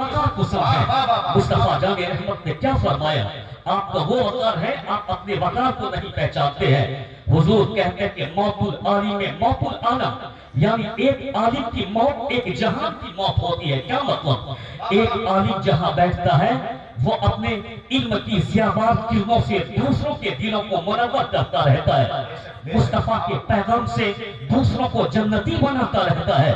وقار کو سمجھیں۔ مصطفیٰ جان رحمت نے کیا فرمایا؟ آپ کا وہ وقار ہے، آپ اپنے وقار کو نہیں پہچانتے ہیں۔ حضور کہتے ہیں کہ موت العالم میں موت العالم، یعنی ایک عالم کی موت ایک جہان کی موت ہوتی ہے۔ کیا مطلب؟ ایک عالم جہاں بیٹھتا ہے وہ اپنے علم کی ضیابار کرنوں سے دوسروں کے دلوں کو منور کرتا رہتا ہے، مصطفیٰ کے پیغام سے دوسروں کو جنتی بناتا رہتا ہے،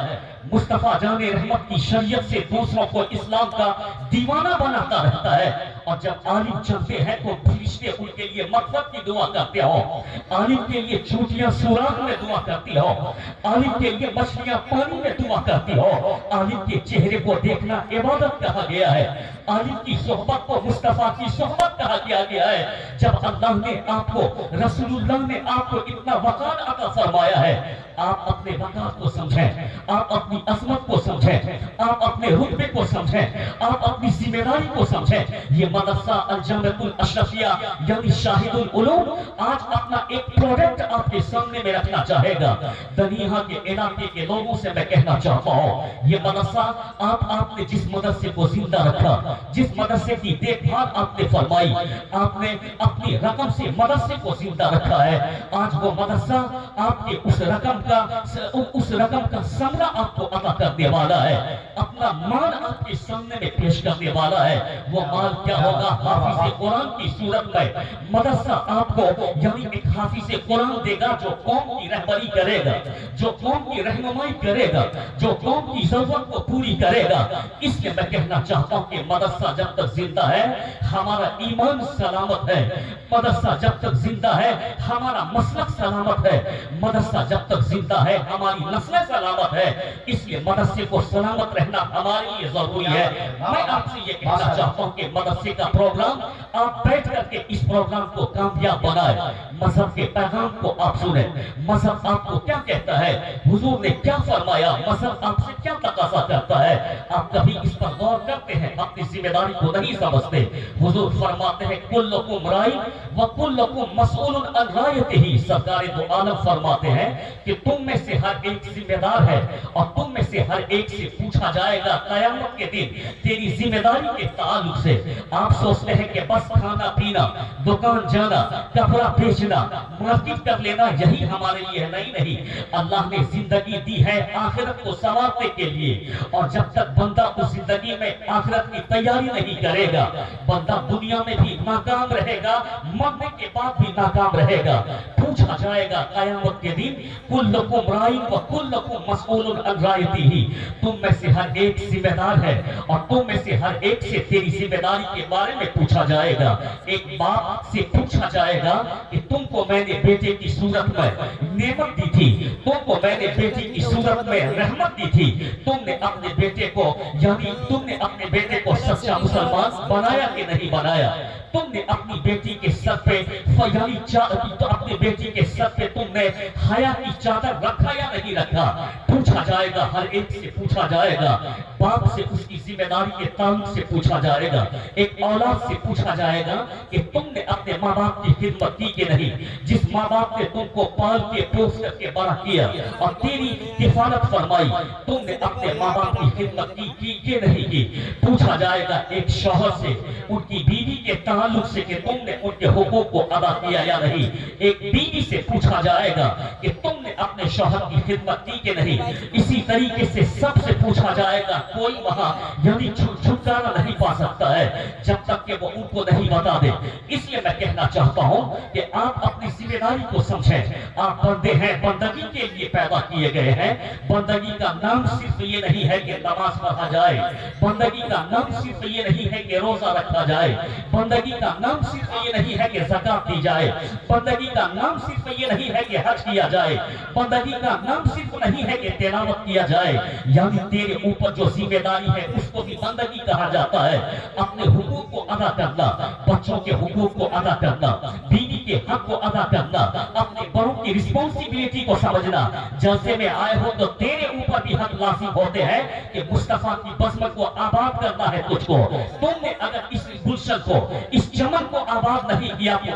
مصطفیٰ جان رحمت کی شریعت سے دوسروں کو اسلام کا دیوانہ بناتا رہتا ہے۔ اور جب عالم چلتے ہیں تو فرشتے ان کے لیے مغفرت کی دعا کرتے ہو، عالم کے لیے چونٹیاں سوراخ میں دعا کرتی ہو، عالم کے لیے مچھلیاں پانی میں دعا کرتی ہو۔ عالم کے چہرے کو دیکھنا عبادت کہا گیا ہے، عالم کی صحبت کو مصطفیٰ کی صحبت کہا گیا ہے۔ جب اللہ نے آپ کو، رسول اللہ نے آپ کو اتنا وقار عطا فرمایا ہے، آپ اپنے وقار کو سمجھیں، آپ اپنی عظمت کو سمجھیں، آپ اپنے رتبے کو سمجھیں، آپ اپنی ذمہ داری کو سمجھیں۔ یہ مدرسہ الجامعۃ الاشرفیہ یعنی شاہد العلوم آج اپنا ایک پروڈکٹ آپ کے سامنے میں رکھنا چاہے گا۔ دنیا کے علاقے کے لوگوں سے میں کہنا چاہتا ہوں، یہ مدرسہ آپ نے جس مدرسے کو زندہ رکھا، جس مدرسے کی دیکھ بھال آپ نے فرمائی، آپ نے اپنی رقم سے مدرسے کو زندہ رکھا ہے۔ آج وہ مدرسہ آپ کے اس رقم کا ثمرہ آپ کو عطا کرنے والا ہے، اپنا مال آپ کے سامنے میں پیش کرنے والا ہے۔ وہ مال کیا ہوگا؟ حافظ قرآن کی صورت میں مدرسہ آپ کو یعنی ایک حافظ قرآن دے گا جو قوم کی رہبری کرے گا، جو قوم کی رہنمائی کرے گا، جو قوم کی ضرورت کو پوری کرے گا۔ اس لیے میں کہنا چاہتا ہوں کہ مدرسہ جب تک زندہ ہے ہمارا ایمان سلامت ہے، مدرسہ جب تک زندہ ہے ہمارا مسلک سلامت ہے، مدرسہ جب تک زندہ ہے ہماری نسلیں سلامت ہے۔ اس لیے مدرسے کو سلامت رہنا ہمارے لیے ضروری ہے۔ میں آپ سے یہ کہنا چاہتا ہوں کہ مدرسے کا پروگرام آپ بیٹھ کر کے اس پروگرام کو کامیاب بنائیں، مذہب کے پیغام کو آپ سنیں، مذہب آپ کو کیا کہتا ہے، حضور نے کیا فرمایا، مذہب آپ سے کیا تقاضا کرتا ہے۔ آپ کبھی اس پر غور کرتے ہیں؟ اپنی ذمہ داری کو نہیں سمجھتے۔ حضور فرماتے ہیں کلکم رائی وکلکم مسئول عن رعیتہ۔ سرکار دو عالم فرماتے ہیں کہ تم میں سے ہر ایک ذمہ دار ہے اور تم میں سے ہر ایک سے پوچھا جائے گا قیامت کے دن تیری ذمہ داری کے تعلق سے۔ آپ سوچتے ہیں کہ بس کھانا پینا، دکان جانا، کپڑا بیچنا، مارکیٹ کر لینا یہی ہمارے لیے نہیں۔ اللہ نے زندگی دی ہے آخرت کو سنوارنے کے لیے، اور جب تک بندہ اس زندگی میں آخرت کی تیاری نہیں کرے گا بندہ دنیا میں بھی ناکام رہے گا، مرنے کے بعد بھی ناکام رہے گا۔ پوچھا جائے گا قیامت کے دن کلکم رائی وکلکم مسئول عن رعیتہ۔ تم میں سے ہر ایک ذمہ دار ہے اور تم میں سے ہر ایک سے تیری ذمہ داری کے بارے میں پوچھا جائے گا۔ ایک باپ سے پوچھا جائے گا کہ تم کو میں نے بیٹے کی صورت میں نعمت دی تھی، تم کو میں نے بیٹی کی صورت میں رحمت دی تھی، تم نے اپنے بیٹے کو یعنی تم نے اپنے بیٹے کو سچا مسلمان بنایا کہ نہیں بنایا؟ تم نے اپنی بیٹی کے سر پہ اپنے بیٹی کے سر پہ تم نے حیا کی چادر رکھا یا نہیں رکھا؟ پوچھا جائے گا، ہر ایک سے پوچھا جائے گا۔ باپ سے اس کی ذمہ داری کے تعلق سے پوچھا جائے گا، ایک اولاد سے پوچھا جائے گا کہ تم نے اپنے ماں باپ کی خدمت کی کہ نہیں؟ جس ماں باپ نے تم کو پال کے پوس کر کے بڑا کیا اور تیری کفالت فرمائی، تم نے اپنے ماں باپ کی خدمت کی کہ نہیں کی؟ پوچھا جائے گا ایک شوہر سے ان کی بیوی کے تعلق سے کہ تم نے ان کے حقوق کو ادا کیا یا نہیں؟ ایک بیوی سے پوچھا جائے گا کہ تم نے اپنے شوہر کی خدمت کی کہ نہیں؟ اسی طریقے سے سب سے پوچھا جائے گا، کوئی وہاں یعنی چھٹکارا نہیں پا سکتا ہے جب تک کہ وہ ان کو نہیں بتا دے۔ اس لیے میں کہنا چاہتا ہوں کہ آپ اپنی ذمہ داری کو سمجھیں۔ آپ بندے ہیں، بندگی کے لیے پیدا کیے گئے ہیں۔ بندگی کا نام صرف یہ نہیں ہے کہ نماز پڑھا جائے، بندگی کا نام صرف یہ نہیں ہے کہ روزہ رکھا جائے، بندگی کا نام صرف یہ نہیں ہے کہ زکات دی جائے، بندگی کا نام صرف یہ نہیں ہے کہ حج کیا جائے، بندگی کا نام صرف نہیں ہے کہ تلاوت کیا جائے۔ یعنی تیرے اوپر جو ذمہ داری ہے اس کو بھی بندگی کہا جاتا ہے۔ اپنے حقوق کو ادا کرنا، بچوں کے حقوق کو ادا کرنا، بیوی کے حق کو ادا کرنا، اپنے بڑوں کی رسپانسبلٹی کو سمجھنا. جلسے میں آئے ہو تو تیرے اوپر بھی حق لازم ہوتے ہیں کہ مصطفیٰ کی بسمت کو آباد کرنا ہے تجھ کو. تم نے اگر اس گلشن کو، اس چمن کو آباد نہیں کیا تو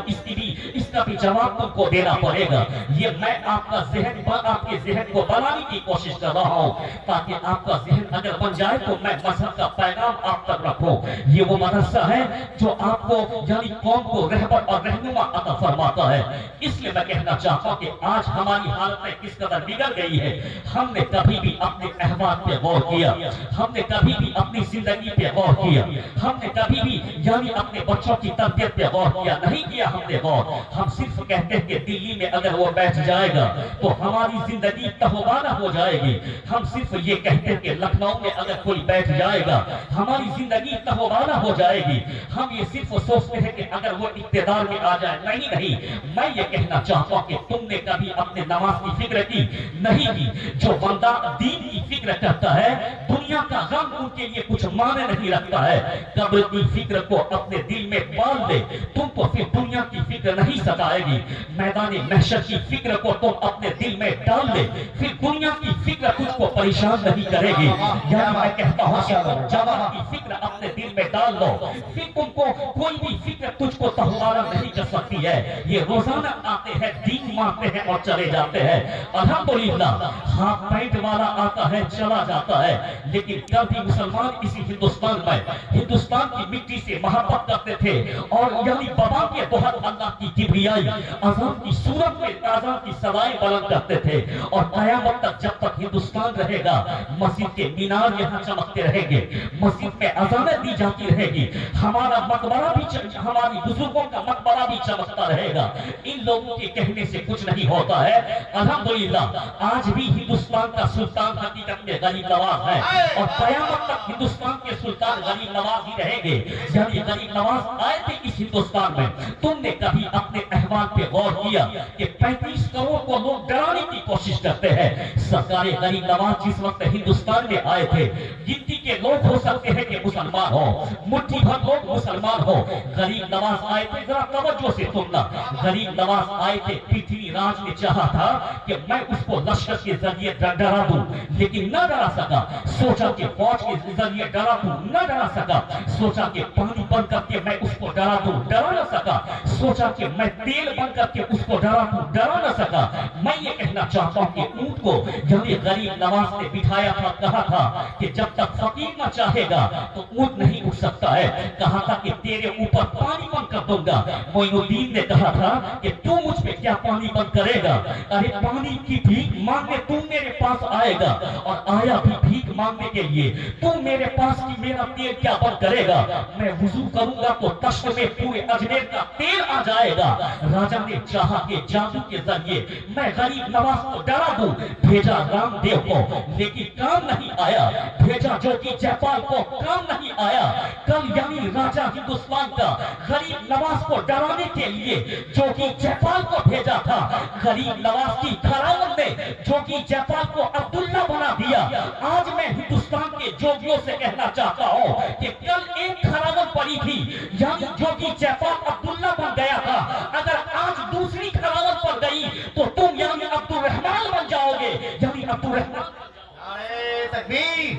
اس کا بھی جواب تم کو دینا پڑے گا. یہ میں آپ کے ذہن کو بنانے کی کوشش کر رہا ہوں تاکہ آپ کا ذہن اگر بن جائے تو میں مذہب کا پیغام آپ تک رکھوں. یہ وہ مدرسہ ہے جو آپ کو یعنی قوم کو رہبر اور رہنما عطا فرماتا ہے. اس لیے میں کہنا چاہتا ہوں کہ آج ہماری حالتیں کس قدر بگڑ گئی ہے. ہم نے کبھی بھی اپنے احوال پہ غور کیا؟ ہم نے کبھی بھی اپنی زندگی پہ غور کیا؟ ہم نے کبھی بھی یعنی اپنے بچوں کی تربیت پہ غور کیا؟ نہیں کیا ہم نے غور. ہم صرف کہتے ہیں کہ دلی میں اگر وہ بیٹھ جائے گا تو ہماری زندگی تہوانہ ہو جائے گی. ہم صرف یہ کہتے ہیں کہ لکھنؤ میں اگر کوئی بیٹھ جائے گا ہماری زندگی تہوانہ ہو جائے گی. ہم یہ صرف سوچتے ہیں کہ اگر وہ اقتدار میں آ جائے. نہیں، میں یہ کہنا چاہتا ہوں کہ تم نے کبھی اپنے نماز کی فکر کی؟ نہیں کی. جو بندہ دین کی فکر کرتا ہے دنیا کا غم ان کے لیے کچھ معنی نہیں رکھتا ہے. قبر کی فکر کو اپنے دل میں پال لے، تم کو پھر دنیا کی فکر نہیں ستائے گی. میدان محشر کی فکر کو تم اپنے دل میں ڈال لے، پھر دنیا کی فکر تجھ کو پریشان نہیں کرے گی. یعنی میں کہتا ہوں کہ جوان کی فکر اپنے دل میں ڈال لو، پھر تم کو کوئی بھی فکر تجھ کو تہوارہ نہیں کر سکتی ہے. یہ روزانہ آتے ہیں، دین مانتے ہیں اور چلے جاتے ہیں. الحمدللہ ہاف پینٹ والا آتا ہے چلا جاتا ہے، لیکن کبھی مسلمان اسی ہندوستان کی مٹی سے محبت کرتے تھے اور یعنی بابا کے بہت اللہ کی کبریائی اذان کی صورت میں اذان کی سوائے بلند کرتے تھے. اور قیامت تک جب تک ہندوستان رہے گا مسجد کے مینار یہاں چمکتے رہیں گے، مسجد میں اذانیں دی جاتی رہے گی، ہمارا مقبرہ بھی ہماری بزرگوں کا مقبرہ بھی چمکتا رہے گا. ان لوگوں کے کہنے سے کچھ نہیں ہوتا ہے. الحمدللہ آج بھی ہندوستان کا سلطان حقیقت میں غریب نواز ہے اور قیامت تک ہندوستان کے سلطان غریب نواز ہی رہیں گے. یعنی غریب نواز آئے تھے اس ہندوستان میں. تم نے کبھی اپنے احوال پہ غور کیا کہ 35 کروڑ کو لوگ ڈرانے کی کوشش کرتے ہیں؟ سرکار غریب نواز جس وقت ہندوستان میں آئے تھے گنتی کے لوگ ہو سکتے ہیں کہ مسلمان ہو، مٹھی بھر لوگ مسلمان ہو. غریب نواز آئے تھے، ذرا توجہ سے سننا. غریب نواز آئے تھے، پرتھوی راج نے چاہا تھا کہ میں اس کو لشکر کے ذریعے ڈرا دوں لیکن نہ ڈرا سکا. سوچا کہ فوج کے ذریعے ڈرا دوں، نہ ڈرا سکا. سوچا کہ پانی بن کر کے میں اس کو ڈرا دوں، ڈرا نہ سکا. سوچا کہ میں تیل بن کر کے اس کو ڈرا دوں، ڈرا نہ سکا. میں یہ کہنا چاہتا ہوں کہ اونٹ کو یعنی غریب نواز نے بٹھایا تھا، کہا تھا کہ جب تک فقیر نہ چاہے گا تو اونٹ نہیں اٹھ سکتا ہے. کہا تھا کہ تیرے اوپر پانی بند کر دوں گا. معین الدین نے کہا تھا کہ تو مجھ پہ کیا پانی بند کرے گا؟ ارے پانی کی بھیک مانگنے تو میرے پاس آئے گا اور آیا بھی بھیک مانگنے کے لیے. تو میرے پاس کی میرا تیل کیا بند کرے گا؟ میں وضو کروں گا تو تشت میں پورے اجمیر کا تیل آ جائے گا. راجا نے چاہا کہ جادو کے ذریعے میں غریب نواز کو ڈرا دوں. بھیجا رام دیو کو لیکن کام نہیں آیا. بھیجا جوگی جیپال کو، کام نہیں آیا. کل یعنی راجا ہندوستان کا غریب نواز کو ڈرانے کے لیے جوگی جیپال کو بھیجا تھا. غریب نواز کی کھراون نے جوگی جیپال کو عبداللہ بنا دیا. آج میں ہندوستان کے جوگیوں سے کہنا چاہتا ہوں کہ کل ایک کھراون پڑی تھی یعنی جوگی جیپال عبداللہ بن گیا تھا. اگر آج دوسری کھراون پڑ گئی تو تم یعنی عبد الرحمن بن جاؤ گے، یعنی عبد الرحمن. نعرہ تکبیر،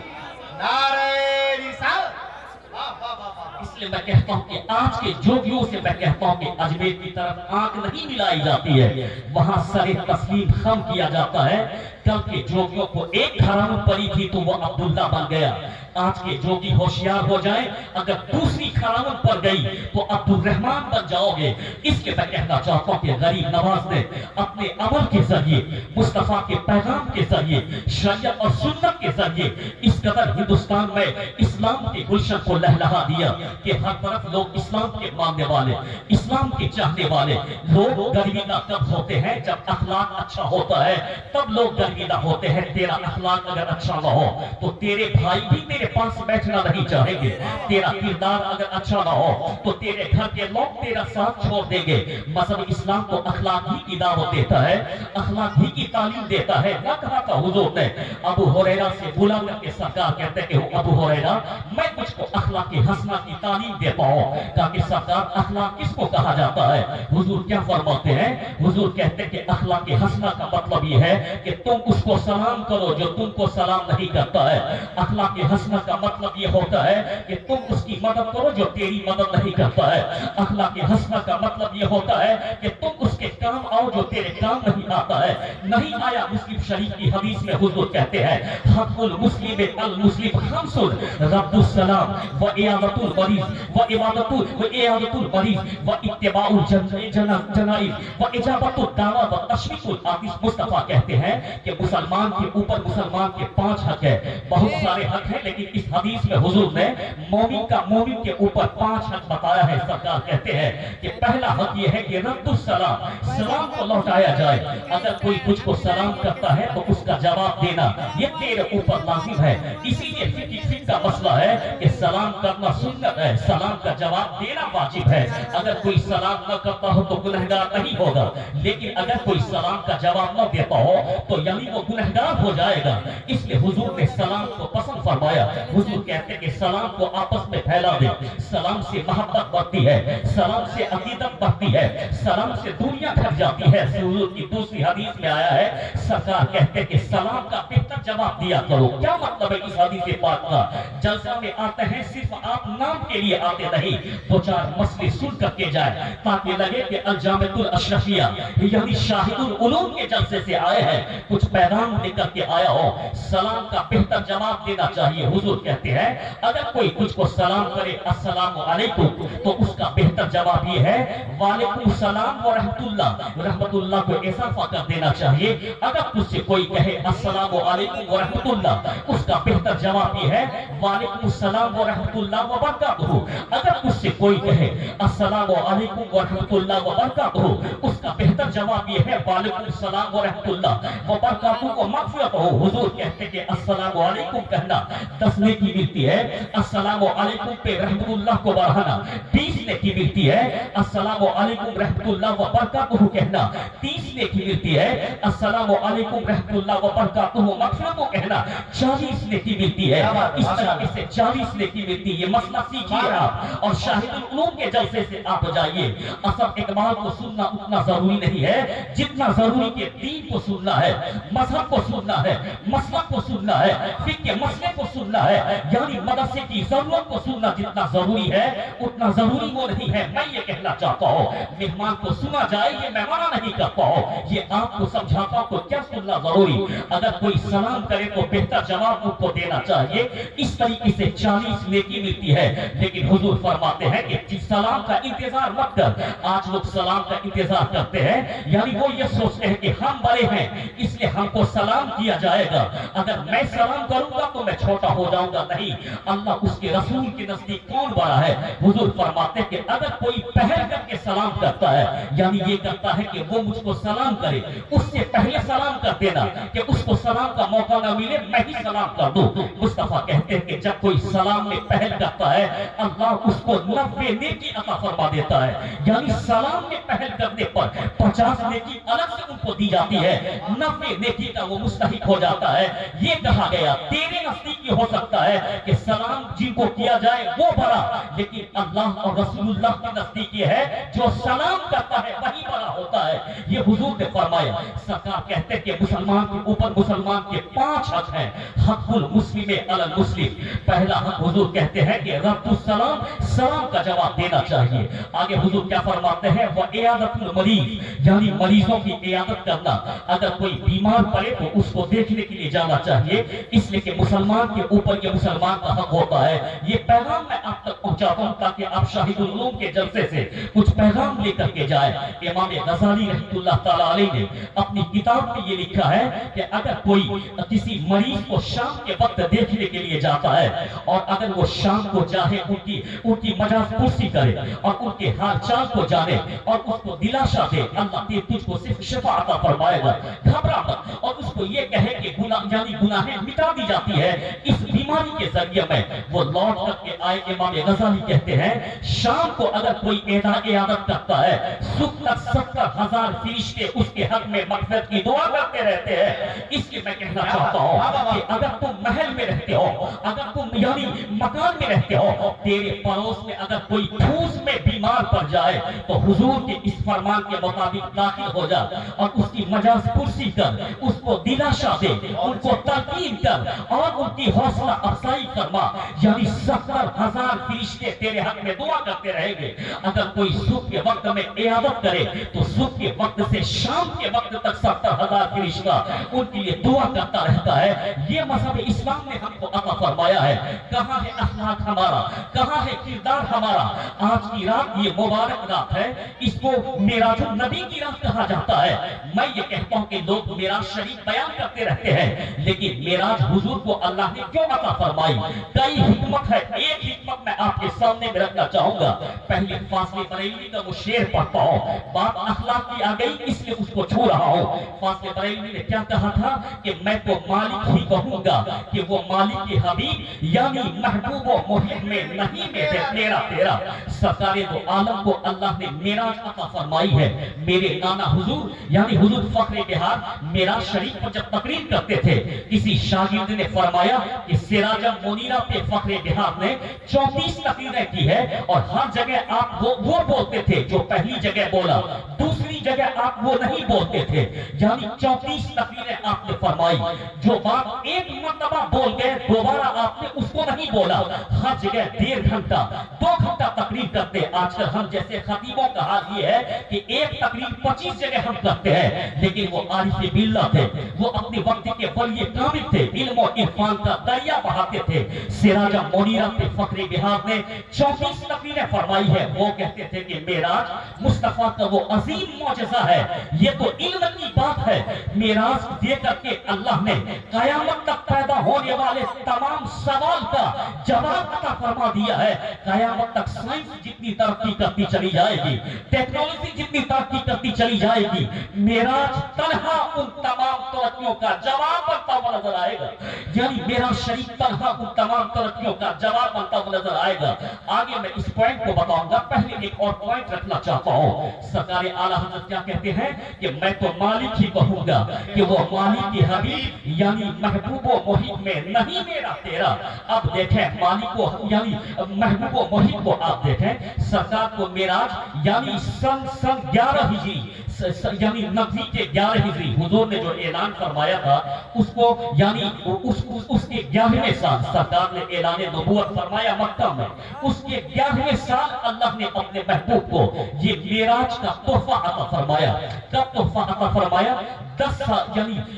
نعرہ رسالت. اس لیے میں کہتا ہوں کہ آج کے جوگیوں سے میں کہتا ہوں کہ اجمیر کی طرف آنکھ نہیں ملائی جاتی ہے، وہاں سر تسلیم خم کیا جاتا ہے. کل کے جوگیوں کو ایک کھراون پڑی تھی تو وہ عبداللہ بن گیا. آج کے جوگی ہوشیار ہو جائیں، اگر دوسری کھراون پڑ گئی تو عبد الرحمن بن جاؤ گے. اس کے میں کہنا چاہتا ہوں کہ غریب نواز نے اپنے عمل کے ذریعے، مصطفیٰ کے پیغام کے ذریعے، شریعت اور سنت کے ذریعے اس قدر ہندوستان میں اسلام کے گلشن کو لہلہا دیا کہ ہر طرف لوگ اسلام کے ماننے والے، اسلام کے چاہنے والے لوگ گرویدہ کب ہوتے ہیں؟ جب اخلاق اچھا ہوتا ہے تب لوگ گرویدہ ہوتے ہیں. تیرا اخلاق اگر اچھا نہ ہو تو تیرے بھائی بھی तेरे पास बैठना नहीं चाहेंगे। तेरा किरदार अगर अच्छा ना हो तो तेरे घर के लोग तेरा साथ छोड़ देंगे। मजहब इस्लाम तो अखलाक ही की दावत देता है, अखलाक ही की तालीम देता है। ना कहा था हुजूर ने अबू हुरैरा से बुला करके सरकार कहते कि अबू हुरैरा मैं तुझको अखलाक हसना की तालीम देता हूं। कहा कि सरकार अखलाक किसको कहा जाता है? हुजूर क्या फरमाते हैं? हुजूर कहते कि अखलाक हसना का मतलब ये है कि तुम उसको सलाम करो जो तुमको सलाम नहीं करता है। अखलाक हसना का मतलब ये होता है कि तुम उसकी मदद करो जो तेरी मदद नहीं करता है। अखलाक हसना का मतलब ये होता है कि तुम उसके काम आओ जो तेरे काम नहीं आता है। नहीं आया मुस्लिम शरीफ की हदीस में हुजूर कहते हैं हक़ुल मुस्लिम अल मुस्लिम खम्सुन रद्दुस सलाम व इयादतुल मरीज व इयादतुल मरीज व इत्तिबाउल जनाइज व इजाबतुद दावा व तशरीफुल आतिश। मुस्तफा कहते हैं कि मुसलमान के ऊपर मुसलमान के 5 हक है। बहुत सारे हक हैं लेकिन इस हदीस में हुजूर ने मोमिन के ऊपर 5 हक बताया है। सरकार कहते हैं कि पहला हक ये है कि रद्दुस सलाम, सलाम को लौटाया जाए। अगर कोई तुझको सलाम करता है तो उसका जवाब देना ये तेरे ऊपर लाजिम है। इसीलिए फिक्र का मसला है कि सलाम करना सुन्नत है, सलाम का जवाब देना वाजिब है। अगर कोई सलाम न करता हो तो गुनहगार नहीं होगा, लेकिन अगर कोई सलाम का जवाब न देता हो तो यानी वो गुनहगार हो जाएगा। इसलिए हुजूर ने सलाम को पसंद फरमाया। हुजूर कहते कि सलाम को आपस में फैला दे। सलाम से मोहब्बत बढ़ती है, सलाम से अकीदत बढ़ती है, सलाम से दुनिया ढक जाती है। हुजूर की दूसरी हदीस में आया है सरकार कहते कि सलाम का बेहतर जवाब दिया करो। क्या मतलब है इस हदीस पाक का? जलसा में आते हैं सिर्फ आप नाम के लिए आते नहीं, 2-4 मसले सुन करके जाए ताकि लगे कि अल-जामिअतुल अशरफिया यानी शाहिदुल उलूम के जलसे से आए हैं, कुछ पैगाम लेकर के आया हो। सलाम का बेहतर जवाब देना चाहिए। हुजूर कहते हैं अगर कोई तुझको सलाम करे अस्सलामु अलैकुम तो उसका बेहतर जवाब ये है वालेकुम सलाम व रहमतुल्लाह। रहमतुल्लाह को इजाफा कर देना चाहिए। अगर तुझसे कोई कहे अस्सलामु अलैकुम व रहमतुल्लाह उसका बेहतर जवाब ये है वालेकुम सलाम व रहमतुल्लाह व बरकातहू। अगर तुझसे कोई कहे अस्सलामु अलैकुम व रहमतुल्लाह व बरकातहू उसका बेहतर जवाब ये है वालेकुम सलाम व रहमतुल्लाह व बरकातहू व मग़फ़िरतहू। हुजूर कहते कि अस्सलामु अलैकुम कहना 10 नेकी मिलती है, अस्सलामु अलैकुम पे रहमतुल्लाह को बढ़ाना 20 नेकी मिलती है, अस्सलामु अलैकुम रहमतुल्लाह व बरकातहू कहना 30 नेकी मिलती है, अस्सलामु अलैकुम रहमतुल्लाह व बरकातहू मग़फ़िरतहू कहना 40 नेकी मिलती है। इस तरह से 40 नेकी मिलती है। ये मसला सीखिए आप और शाहिदुल उलूम के जलसे से आप जाइए। असद इकबाल को सुनना उतना जरूरी नहीं है जितना जरूरी के दीन को सुनना है, मजहब को सुनना है, मसलक को सुनना है, फिक्र के मसले को सुनना है, यानी मदरसे की जरूरत को सुनना जितना जरूरी है उतना जरूरी वो नहीं है। मैं ये कहना चाहता हूँ मेहमान को सुना जाए ये मैं मना नहीं करता हूँ, ये आपको समझाता हूँ क्या सुनना जरूरी। अगर कोई सलाम करे तो बेहतर जवाब उनको देना चाहिए। इस तरीके से 40 नेकी मिलती है। लेकिन हुजूर फरमाते हैं कि सलाम का इंतजार मत कर। आज लोग सलाम का इंतजार करते हैं, यानी वो ये सोचते हैं कि हम बड़े हैं इसलिए हमको सलाम किया जाएगा, अगर मैं सलाम करूंगा तो मैं छोटा हो जाऊंगा। नहीं, अल्लाह उसके रसूल के नजदीक कौन बड़ा है? हुजूर फरमाते हैं कि अगर कोई पहल करके सलाम करता है यानी ये करता है कि वो मुझको सलाम करे, उससे पहले सलाम कर देना कि उसको सलाम का मौका ना मिले मैं ही सलाम कर दूं। मुस्तफा कहते हैं कि जब कोई सलाम में पहल करता है अल्लाह उसको 90 नेकी अता फरमा देता है। यानी सलाम में पहल करने पर 50 नेकी अलग से उनको दी जाती है, 90 नेकी का वो मुस्तहिक हो जाता है। ये कहा गया तेरे नजदीक हो सकता है कि सलाम जिनको किया जाए वो बड़ा, लेकिन अल्लाह और रसूलुल्लाह के नजदीक ये है जो सलाम करता है वही बड़ा होता है। ये हुजूर ने फरमाया। सरकार कहते हैं कि मुसलमान के ऊपर मुसलमान के 5 हक हैं। हक़ुल मुस्लिम अलल मुस्लिम, पहला हक हुजूर कहते हैं कि रद्दुस सलाम, सलाम का जवाब देना चाहिए। आगे हुजूर क्या फरमाते हैं व इयादतुल मरीज, यानी मरीजों की इयादत करना। अगर कोई बीमार पड़े तो उसको देखने के लिए जाना चाहिए, इसलिए कि मुसलमान के ऊपर ये मुसलमान का हक होता है। ये पैगाम मैं आप तक पहुंचाता हूं ताकि आप शाहिदुल उलूम के जलसे से कुछ पैगाम लेकर के जाए। इमाम गज़ाली रहमतुल्लाह तआला अलैह ने अपनी किताब में ये लिखा है कि अगर कोई किसी मरीज को शाम के वक्त देखने के लिए जाता है और अगर वो शाम को चाहे उनकी मजाज कुर्सी करे और उनके हाल चाल को जाने और उसको दिलासा दे अल्लाह तुझको सिर्फ शिफा अता फरमाएगा, घबरा मत, और उसको ये कहे कि गुनाहें मिटा दी जाती है, इस بیماری کے ذریعے میں وہ لوٹ کر کے آئے۔ امام غزالی کہتے ہیں شام کو اگر کوئی عیادت کرتا ہے 70,000 فرشتے اس کے حق میں مغفرت کی دعا کرتے رہتے ہیں۔ اس لیے میں کہنا چاہتا ہوں کہ اگر تم محل میں رہتے ہو، اگر تم یعنی مکان میں رہتے ہو، تیرے پڑوس میں اگر کوئی پھوس میں بیمار پڑ جائے تو حضور کے اس فرمان کے مطابق داخل ہو جا اور اس کی مجاز پرسی کر، اس کو دلاشا دے، ان کو تلقین کر اور ان کی حوصلہ افزائی فرما۔ یعنی 70,000 فرشتے تیرے حق میں دعا کرتے رہیں گے۔ اگر کوئی صبح کے وقت میں عیادت کرے تو صبح کے وقت سے شام کے وقت تک 70,000 فرشتہ ان کے لیے دعا کرتا رہتا ہے۔ یہ مذہب اسلام نے ہم کو عطا فرمایا ہے۔ کہاں ہے اخلاق ہمارا، کہاں ہے کردار ہمارا؟ آج کی رات یہ مبارک رات ہے، اس کو معراج النبی کی رات کہا جاتا ہے۔ میں یہ کہتا ہوں کہ لوگ معراج شریف بیان کرتے رہتے ہیں، لیکن معراج حضور کو اللہ نے کیوں عطا فرمائی؟ کئی حکمت ہے۔ ایک حکمت میں آپ کے سامنے میں رکھنا چاہوں گا۔ پہلے فاضل بریلوی کا وہ شعر پڑھتا ہوں، بات اخلاق کی آ گئی اس لیے اس کو چھو رہا ہوں۔ فاضل بریلوی نے کیا کہا تھا کہ میں تو مالک ہی کہوں گا کہ وہ مالک کے حبیب یعنی محبوب و محب میں نہیں میں میرا تیرا۔ سرکار دو عالم کو اللہ نے معراج عطا فرمائی ہے۔ میرے نانا حضور یعنی حضور فخر بہار معراج شریف پر جب تقریر کرتے تھے، کسی شاگرد نے فرمایا کہ سراج منیرہ پہ فخر بہار نے 34 تقریریں کی ہے اور ہر جگہ آپ وہ بولتے تھے جو پہلی جگہ بولا، دوسری جگہ آپ وہ نہیں بولتے تھے۔ یعنی 34 تقریریں آپ نے فرمائی، جو بات ایک مرتبہ بول گئے دوبارہ آپ نے اس کو نہیں بولا۔ ہر جگہ 1.5 گھنٹہ 2 گھنٹہ تقریر کرتے۔ آج کل ہم جیسے خطیبوں کا حال یہ ہے کہ ایک تقریر 25 جگہ ہم کرتے ہیں، لیکن وہ عارف باللہ تھے، وہ اپنے وقت کے ولی کامل تھے، علم و عرفان کا دریا بہاتے تھے۔ سراج منیرہ پہ فخر بہار نے 34 تقریریں فرمائی ہے۔ وہ کہتے تھے کہ معراج مصطفیٰ کا وہ عظیم معجزہ ہے، یہ تو علم کی بات ہے۔ معراج دے کر کے اللہ نے قیامت تک پیدا ہونے والے تمام سوال کا جواب عطا فرما دیا ہے۔ قیامت تک سائنس جتنی ترقی کرتی چلی جائے گی، ٹیکنالوجی جتنی ترقی کرتی چلی جائے گی، معراج تنہا ان تمام ترقیوں کا جواب بنتا ہوا نظر آئے گا۔ یعنی معراج شریف تنہا ان تمام ترقیوں کا جواب بنتا ہوا نظر آئے گا۔ آگے میں اس پوائنٹ کو بتاؤں گا، پہلے ایک اور پوائنٹ رکھنا چاہتا ہوں۔ سرکار اعلیٰ حضرت کیا کہتے ہیں کہ میں تو مالک ہی کہوں گا کہ وہ مالک کی حبیب یعنی محبوب و محب میں نہیں میرا تیرا۔ اب دیکھیں مالک کو یعنی محبوب و محب کو آپ دیکھیں، سرکار کو معراج یعنی سن 11 ہجری یعنی نبی کے 11 ہجری حضور نے جو اعلان فرمایا تھا اس کو یعنی اس کے 11ویں سال سرکار نے اعلان نبوت فرمایا مکہ میں۔ اس کے 11ویں سال اللہ نے اپنے محبوب کو یہ معراج کا تحفہ عطا فرمایا۔ کب تحفہ عطا فرمایا؟ 10 سال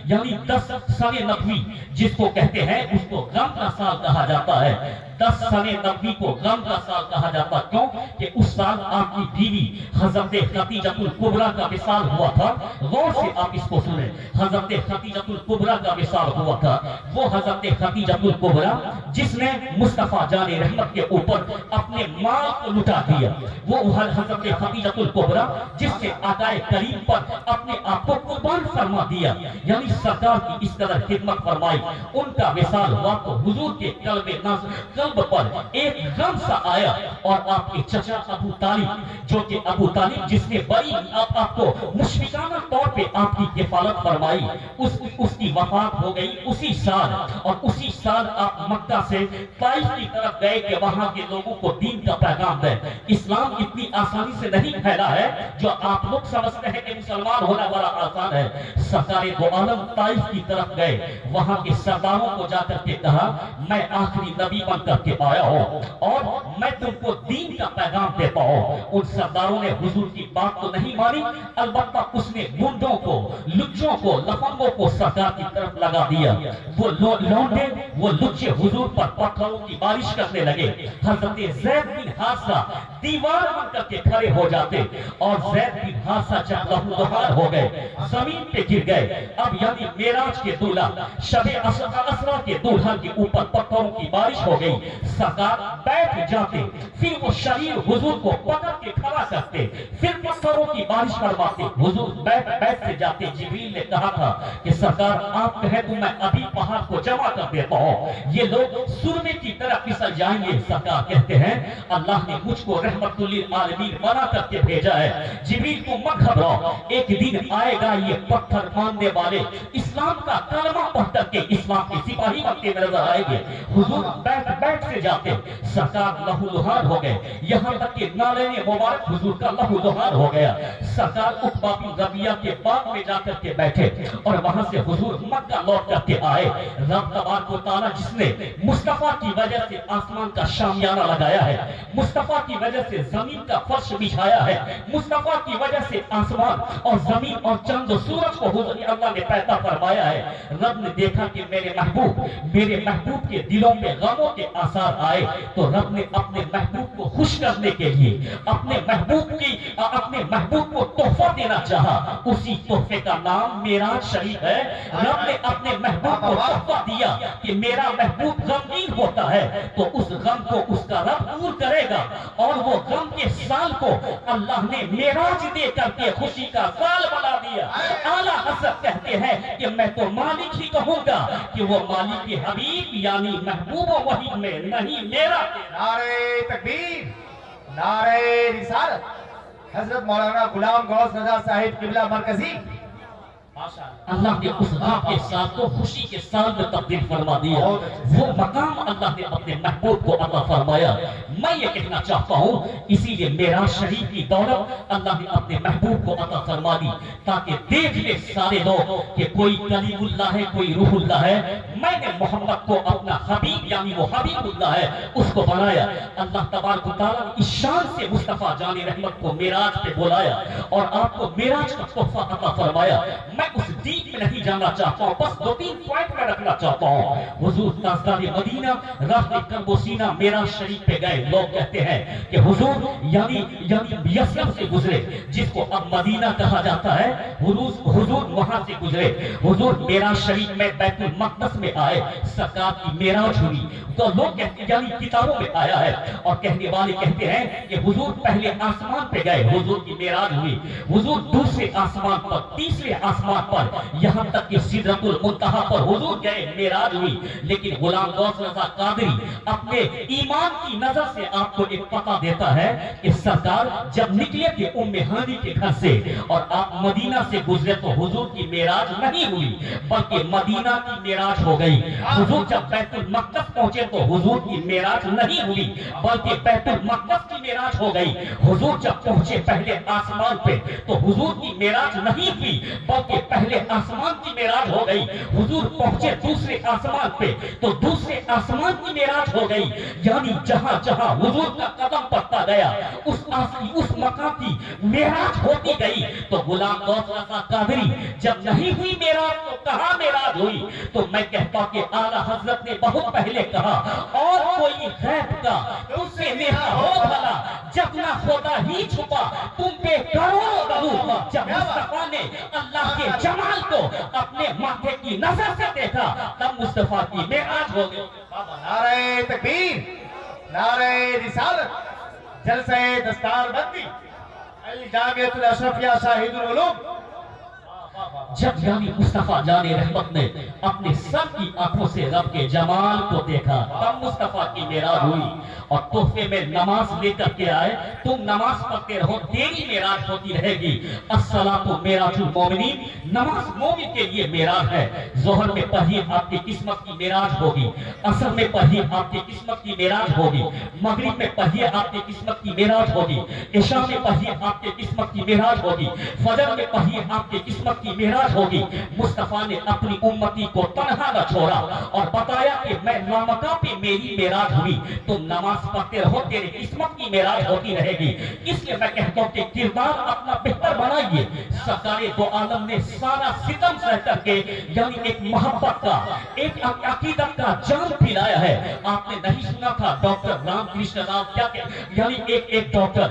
یعنی 10 سال نبوی جس کو کہتے ہیں اس کو غم کا سال کہا جاتا ہے۔ 10 سال نبوی کو غم کا سال کہا جاتا کیوں کہ اس سال آپ کی بیوی حضرت خدیجہ الکبریٰ کا وصال ہوا تھا۔ غور سے آپ اس کو سنیں، حضرت خدیجہ الکبریٰ کا وصال ہوا تھا۔ وہ حضرت خدیجہ الکبریٰ جس نے مصطفیٰ جان رحمت کے اوپر اپنے مال کو لٹا دیا، وہ حضرت خدیجہ الکبریٰ جس سے آقا کریم پر اپنے آپ کو قربان فرما دیا، یعنی سرکار کی اس قدر خدمت فرمائی۔ ان کا وصال ہوا تو حضور کے قلب پر ایک غم سا آیا اور آپ کے چچا ابو طالب جو کہ ابو طالب جس نے بڑی آپ کو مشفقانہ طور پہ آپ کی کفالت فرمائی، اس کی وفات ہو گئی اسی سال۔ اور اسی سال آپ مکہ سے طائف کی طرف گئے کہ وہاں کے لوگوں کو دین کا پیغام دے۔ اسلام اتنی آسانی سے نہیں پھیلا ہے جو آپ لوگ سمجھتے ہیں کہ مسلمان ہونا بڑا آسان ہے۔ سرکار دو عالم طائف کی طرف گئے، وہاں کے سرداروں کو جا کر کے کہا میں آخری نبی بن کر کے آیا ہوں اور میں تم کو دین کا پیغام دیتا ہوں۔ ان سرداروں نے حضور کی بات تو نہیں مانی، البتہ اس نے گنڈوں کو، لچوں کو، لفنگوں کو سرکار کی طرف لگا دیا۔ وہ لونڈے، وہ لچے حضور پر پتھروں کی بارش کرنے لگے۔ حضرت زید بن حارثہ دیوار بن کر کے کھڑے ہو جاتے اور زید بن حارثہ لہولہار ہو گئے، زمین پہ گر گئے۔ اب یعنی معراج کے دولہا، شب اسرا کے دولہا کے اوپر پتھروں کی بارش ہو گئی۔ سرکار بیٹھ جاتے फिर वो शरीर हुजूर को पकड़ के खड़ा करते, फिर पत्थरों की बारिश करवाते। हुजूर बैठ बैठ से जाते। जिब्रील ने कहा था कि सरकार आप कहे तो मैं अभी पहाड़ को जमा कर देता हूं, ये लोग सुरमे की तरह फिसल जाएंगे। सरकार कहते हैं अल्लाह ने मुझको रहमतुल लिल आलमीन बना करके भेजा है। जिब्रील को मत घबराओ, एक दिन आएगा ये पत्थर मानने वाले इस्लाम का कलमा पढ़ करके इस्लाम के सिपाही बनते नजर आएंगे। हुजूर बैठ बैठ से जाते, सरकार लहूलुहान हो गए, यहाँ तक कि नाले मुबारक हुजूर का लहूलुहान हो गया। सरकार उक़बा बिन रबिया के बाग में जाकर के बैठे और वहां से हुजूर मक्का लौट करके आए। रब तबारक व तआला जिसने मुस्तफा की वजह से आसमान का शामियाना लगाया है, मुस्तफा की वजह से जमीन का फर्श बिछाया है, मुस्तफा की वजह से आसमान और जमीन और चंद और सूरज को हुजूर अल्लाह ने पैदा फरमाया है। रब ने देखा कि मेरे महबूब के दिलों में गमों के आसार आए, तो रब ने अपने महबूब को खुश करने के लिए अपने महबूब को तोहफा देना चाहा। उसी तोहफे का नाम मेराज शरीफ है। रब ने अपने महबूब को तोहफा दिया कि मेरा महबूब गमगीन होता है तो उस गम को उसका रब दूर करेगा, और वो गम के साल को अल्लाह ने मेराज दे करके खुशी का साल बना दिया। आला हज़रत कहते हैं कि मैं तो मालिक ही कहूंगा कि वो मालिक के हबीब यानी महबूब वही में नहीं मेरा। नारे तकबीर, नारे रिसालत। हजरत मौलाना गुलाम गौस रजा साहिब किबला मरकजी अल्लाह ने उस गम के साल को खुशी के साल में तब्दील फरमा दिया। वो मकाम अल्लाह ने अपने महबूब को अता फरमाया। मैं ये कहना चाहता हूँ, इसीलिए मेराज शरीफ की दौलत अल्लाह ने अपने महबूब को अता फरमा दी, ताकि देख ले सारे लोग कि कोई कलीमुल्लाह है, कोई रूहुल्लाह है। मैंने मोहम्मद को अपना हबीब यानी वो हबीबुल्लाह है उसको बनाया। अल्लाह तबारक व तआला ने इस शान से मुस्तफा जाने रहमत को मेराज पे बुलाया और आपको मेराज का तोहफा अता फरमाया। मैं उस डीप में नहीं जाना चाहता हूं, बस 2-3 पॉइंट में रखना चाहता हूं। हुजूर ताजदार मदीना राह करबोसीना मेराज शरीफ पे गए। लोग कहते हैं कि हुजूर यानी यसरब से गुजरे, जिसको अब मदीना कहा जाता है। हुजूर वहां से गुजरे, हुजूर मेराज शरीफ में बैतुल मक़दस में आए, सरकार की मेराज हुई। तो लोग कहते यानी किताबों में आया है और कहने वाले कहते हैं कि हुजूर पहले आसमान पे गए, हुजूर की मेराज हुई, हुजूर दूसरे आसमान पर, तीसरे आसमान पर, यहां तक कि सिदरतुल मुंतहा पर हुजूर गए, मेराज हुई। लेकिन गुलाम गौस रज़ा कादरी अपने ईमान की नजर से आपको एक पता देता है कि सरकार जब निकले थे उम्मे हानी के घर से और आप मदीना से गुजरे तो हुजूर की मेराज नहीं हुई बल्कि मदीना की मेराज हो गई। हुजूर जब बैतुल मक़दस पहुंचे तो हुजूर की मेराज नहीं हुई बल्कि बैतुल मक़दस की मेराज हो गई। हुजूर जब पहुंचे पहले आसमान पे तो हुजूर की मेराज नहीं हुई बल्कि पहले आसमान की मेराज हो गई। हुजूर पहुंचे दूसरे आसमान पे तो दूसरे आसमान की मेराज हो गई। यानी जहां जहां हुजूर का कदम पड़ता गया उस मकाम की मेराज होती गई। तो गुलाम गौस रज़ा कादरी जब नहीं हुई मेराज तो कहां मेराज हुई? तो मैं कहता कि आला हजरत ने बहुत पहले कहा, और कोई गैब का तुझसे नेहा हो भला, जब ना खुदा ही छुपा तुम पे करो दरूद। जब मुस्तफा ने अल्लाह के जमाल को अपने माथे की नजर से देखा तब मुस्तफा की मेराज हो गई। नारे तकबीर, नारे रिसालत, जलसे दस्तारबंदी, अल जामियतुल अशरफिया शाहिदुल उलूम। जब यानी मुस्तफा जाने रहमत ने अपने सर की आंखों से रब के जमाल को देखा तब मुस्तफा की मेराज हुई। और तोहफे में नमाज लेकर के आए, तुम नमाज पढ़ते रहो, तेरी मेराज होती रहेगी। अस्सलातु मेराजुल मोमिनीन, नमाज मोमिन के लिए मेराज है। जोहर में पढ़िए आपकी किस्मत की मेराज होगी, असर में पढ़िए आपकी किस्मत की मेराज होगी, मगरिब में पढ़िए आपकी किस्मत की मेराज होगी, इशा में पढ़िए आपकी किस्मत की मेराज होगी, फजर में पढ़िए आपकी किस्मत की मेराज होगी। मुस्तफा ने अपनी उम्मती को तन्हा न छोड़ा और बताया कि मैं लामका पे मेरी मेराज हुई, तुम नमाज पढ़ते रहो, तेरी किस्मत की मेराज होती रहेगी। इसलिए मैं कहता हूं कि किरदार अपना बेहतर बनाइए। सरकारे दो आलम ने सारा सितम सह करके यानी एक मोहब्बत का, एक अकीदत का जाम पिलाया है। आपने नहीं सुना था डॉक्टर रामकृष्ण राव क्या यानी एक डॉक्टर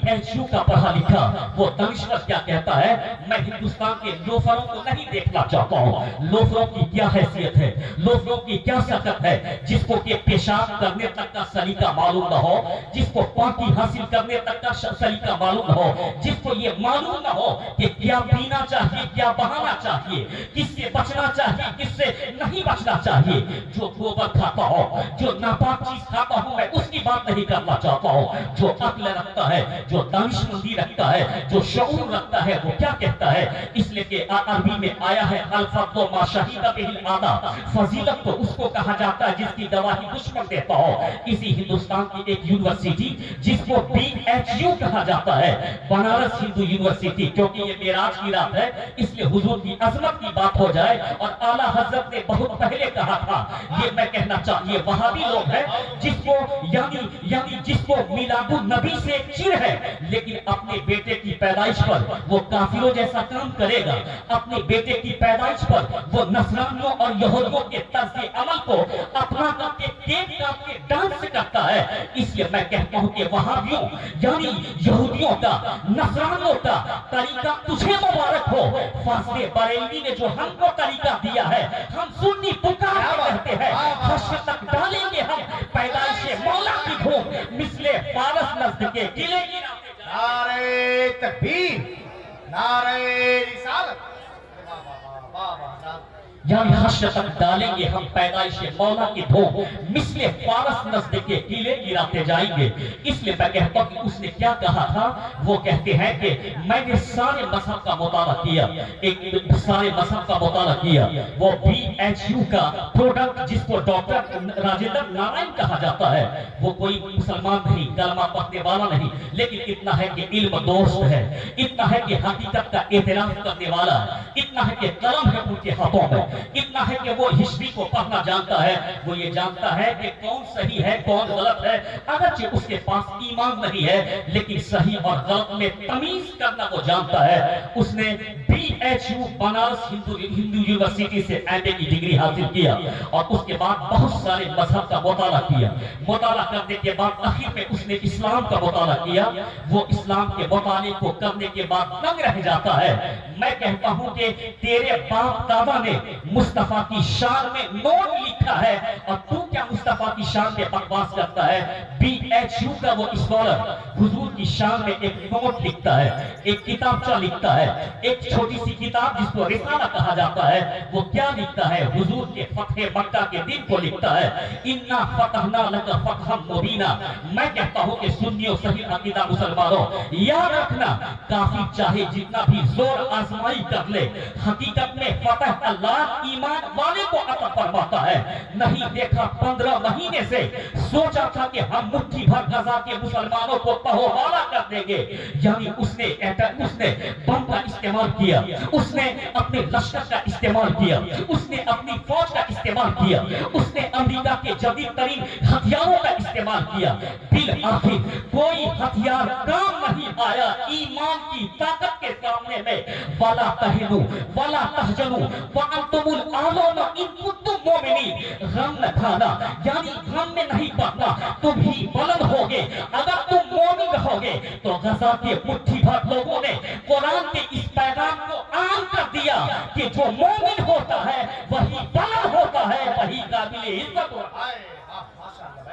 BHU का पढ़ा लिखा वो दानिश्वर क्या कहता है, मैं हिंदुस्तान के लोफरों को नहीं देखना चाहता हूँ। लोफरों की क्या हैसियत है, लोफरों की क्या सकत है, जिसको के पेशाब करने तक का सलीका मालूम न हो, जिसको पार्टी हासिल करने तक का सलीका मालूम न हो, जिसको ये मालूम न हो कि क्या पीना चाहिए, क्या बहाना चाहिए, किससे बचना चाहिए, किससे नहीं बचना चाहिए। जो गोबर खाता हो, जो नापाक चीज खाता हूं, मैं उसकी बात नहीं करना चाहता हूं। जो अक्ल रखता है, जो दानिशमंदी रखता है, जो शऊर रखता है, वो क्या कहता है, इसलिए कि अरबी में आया है अल-फज़्लु मा शहीदा बिहिल आदा, फजीलत तो उसको कहा जाता है जिसकी गवाही दुश्मन देता हो। इसी हिंदुस्तान की एक यूनिवर्सिटी जिसको BHU कहा जाता है, बनारस हिंदू यूनिवर्सिटी, क्योंकि ये मेराज की रात है इसलिए हुजूर की अजमत की बात हो जाए, और आला हजरत ने बहुत पहले कहा था, ये मैं कहना चाहिए वहाबी लोग हैं जिसको यानी जिसको मिलादुन नबी से चिढ़ है, लेकिन अपने बेटे की पैदाइश पर वो काफिरों जैसा काम करेगा, अपने बेटे की पैदाइश पर वो नसरानियों और यहूदियों के तर्ज़ अमल को अपना करके केक काट के डांस करता है। इसलिए मैं कहता हूं कि वहाबियों यानी यहूदियों का, नसरानियों का तरीका तुझे मुबारक हो। फासले बरेलवी ने जो हमको तरीका दिया है, हम सुन्नी पुकार के कहते हैं, हश्र तक डालेंगे हम पैदाइश मौला की धूम, मिसले फारस नज़्द के किले की नारे तकबीर, नारे रिसालत। वाह वाह वाह। यानी हश्र तक डालेंगे हम पैदाइश मौला की धूम, मिसले फारस नज़्द के किले गिराते जाएंगे। इसलिए मैं कहता हूं कि उसने क्या कहा था, वो कहते हैं कि मैंने सारे मज़हब का मुताला किया, एक सारे मज़हब का मुताला किया। वो BHU का प्रोडक्ट जिसको डॉक्टर राजेंद्र नारायण कहा जाता है, वो कोई मुसलमान नहीं, कलमा पढ़ने वाला नहीं, लेकिन इतना है कि इल्म दोस्त है, इतना है कि हकीकत का एतराफ करने वाला, इतना है कि कलम है उनके हाथों में, इतना है कि वो हिस्ट्री को पढ़ना जानता है, वो ये जानता है कि कौन सही है कौन गलत है, अगरचे उसके पास ईमान नहीं है, लेकिन सही और गलत में तमीज करना वो जानता है। उसने BHU बनारस हिंदू यूनिवर्सिटी से MA की डिग्री हासिल किया, और उसके बाद बहुत सारे मजहब का मुताला किया। मुताला करने के बाद आखिर में उसने इस्लाम का मुताला किया। वो इस्लाम के मुताले को करने के बाद दंग रह जाता है। मैं कहता हूं कि तेरे बाप दादा ने मुस्तफा की शान में नोट लिखा है, और तू क्या मुस्तफा की शान में बकवास करता है। BHU का वो स्कॉलर हुजूर की शान में एक नोट लिखता है, एक किताबचा लिखता है, एक छोटी सी किताब जिसको रिसाला कहा जाता है। वो क्या लिखता है, हुजूर के फतह मक्का के दिन को लिखता है, इन्ना फतहना लका फतहम मुबीना। मैं कहता हूं कि सुन्नियों सही अकीदा मुसलमानों, याद रखना, काफी चाहे जितना भी जोर आजमाई कर ले, हकीकत में फतह अल्लाह ईमान वाले को अता फरमाता है। नहीं देखा 15 महीने से, सोचा था कि हम मुट्ठी भर गजा के मुसलमानों को तहोवाला कर देंगे, यानी उसने बम का इस्तेमाल किया, उसने अपने लश्कर का इस्तेमाल किया, उसने अपनी फौज का इस्तेमाल किया, उसने अमेरिका के जदीद तरीन हथियारों का इस्तेमाल किया। बिल आखिर कोई हथियार काम नहीं आया ईमान की ताकत के सामने में। वाला तहनु वाला तहजनु व अंतुमुल आलौना इन कुंतुम मोमिनीन। गम न खाना यानी गम में नहीं पड़ना, तुम ही बुलंद होगे अगर तुम मोमिन रहोगे। तो गजा के मुट्ठी भर लोगों ने कुरान के इस पैगाम को आम कर दिया कि जो मोमिन होता है वही बुलंद होता है, वही काबिल इज्जत होता है।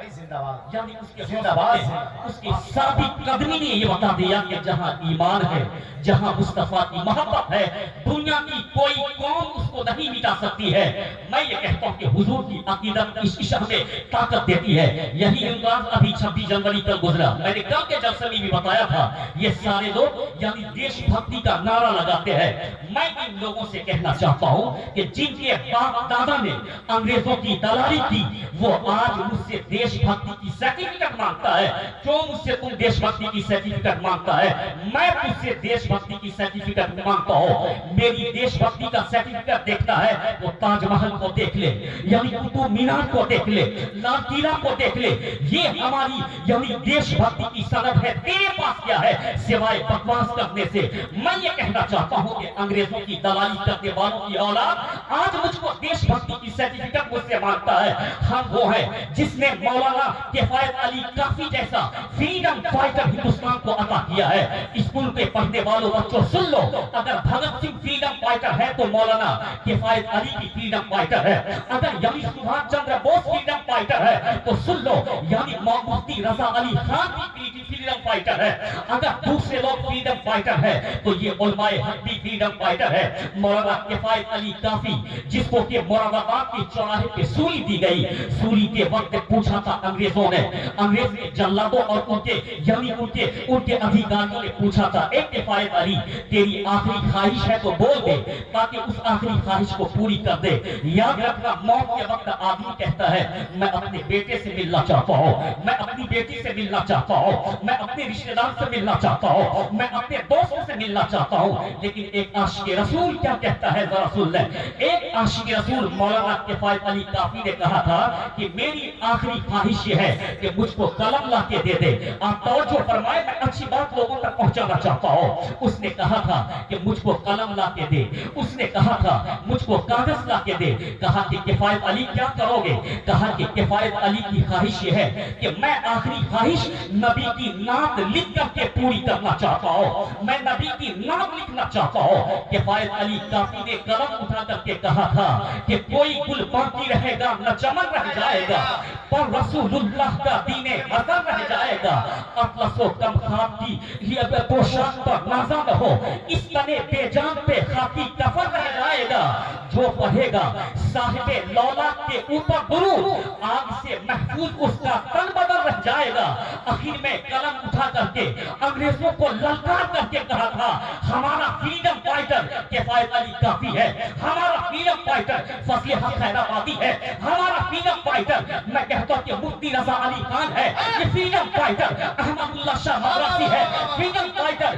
जिंदाबाद, यानी उसके जिंदाबाद, उसकी साबित कदमी ने ये बता दिया कि जहां ईमान है, जहां मुस्तफा की मोहब्बत है, दुनिया की कोई कौम उसको नहीं मिटा सकती है। मैं ये कहता हूं कि हुजूर की अकीदत इस इशा में ताकत देती है। यही इम्तियाज अभी 26 जनवरी कल गुजरा, मैंने कल के जलसे में भी बताया था। ये सारे लोग यानी देशभक्ति का नारा लगाते हैं। मैं इन लोगों से कहना चाहता हूं कि जिनके बाप दादा ने अंग्रेजों की दलाली की, वो आज मुझसे देशभक्ति की सर्टिफिकेट मांगता है। क्यों मुझसे तुम देशभक्ति की सर्टिफिकेट मांगता है? मैं तुझसे देशभक्ति की सर्टिफिकेट मांगता हूं। मेरी देशभक्ति का सर्टिफिकेट देखता है, वो ताजमहल को देख ले, यानी कुतुब मीनार को देख ले, लाल किला को देख ले। ये हमारी यानी देशभक्ति की सनद है। तेरे पास क्या है सिवाय बकवास करने से? मैं ये कहना चाहता हूं कि अंग्रेजों की दलाली करने वालों की औलाद आज मुझको देशभक्ति की सर्टिफिकेट मुझसे मांगता है। हम वो है जिसने मौलाना के किफायत अली काफी जैसा फ्रीडम फाइटर हिंदुस्तान को अता किया है। स्कूल के पढ़ने वालों बच्चों सुन लो, अगर भगत सिंह फ्रीडम फाइटर है तो मौलाना किफायत अली भी फ्रीडम फाइटर है। अगर यानी सुभाष चंद्र बोस फ्रीडम फाइटर है तो सुन लो, यानी मुफ्ती रजा अली खान भी फ्रीडम फाइटर है। अगर दूसरे लोग फ्रीडम फाइटर है तो ये उलमाए हक भी फ्रीडम फाइटर है। मौलाना किफायत अली काफी, जिसको कि मुरादाबाद के चौराहे पे सूली दी गई, सूली के वक्त पूछा था अंग्रेजों ने, अंग्रेज के जल्लादों और उनके यानी उनके अधिकारियों ने पूछा था, एक किफायत अली तेरी आखिरी ख्वाहिश है तो बोल दे ताकि उस आखिरी ख्वाहिश को पूरी कर दे। याद रखना, मौत के वक्त आदमी कहता है मैं अपने बेटे से मिलना चाहता हूँ, मैं अपनी बेटी से मिलना चाहता हूँ, मैं अपने रिश्तेदार से मिलना चाहता हूँ, मैं अपने दोस्त से मिलना चाहता हूँ। लेकिन एक आशिक रसूल क्या कहता है जरा सुन ले। एक आशिक रसूल मौलाना किफायत अली काफी ने कहा था कि मेरी आखिरी ख्वाहिश ये है कि मुझको कलम ला के दे दे। आप तवज्जो फरमाए, मैं अच्छी बात लोगों तक पहुंचाना चाहता हूँ। उसने कहा था कि मुझको कलम ला के दे, उसने कहा था मुझको कागज ला के दे। कहा कि किफायत अली क्या करोगे? कहा कि किफायत अली की ख्वाहिश ये है कि मैं आखिरी ख्वाहिश नबी की नात लिख करके पूरी करना चाहता हूँ, मैं नबी की नात लिखना चाहता हूँ। किफायत अली काफी ने कलम उठा करके कहा था कि कोई गुल बाकी रहेगा न चमन रह जाएगा, पर रसूलुल्लाह का दीने हसन रह जाएगा। अतलसो कम खाब की ये पोशाक पर नाजा न हो, इस तने बेजान पे खाकी कफन रह जाएगा। जो पढ़ेगा साहिबे लौला के ऊपर दुरूद, आग से महफूज उसका तन बदल रह जाएगा। आखिर में कलम उठा करके अंग्रेजों को ललकार करके कहा था, हमारा फ्रीडम फाइटर किफायत अली काफी है, हमारा फ्रीडम फाइटर फजल हक हैदराबादी है, हमारा फ्रीडम फाइटर मैं कहता हूं कि मुफ्ती रजा अली खान है, ये फ्रीडम फाइटर अहमदुल्लाह शाह मद्रासी है, फ्रीडम फाइटर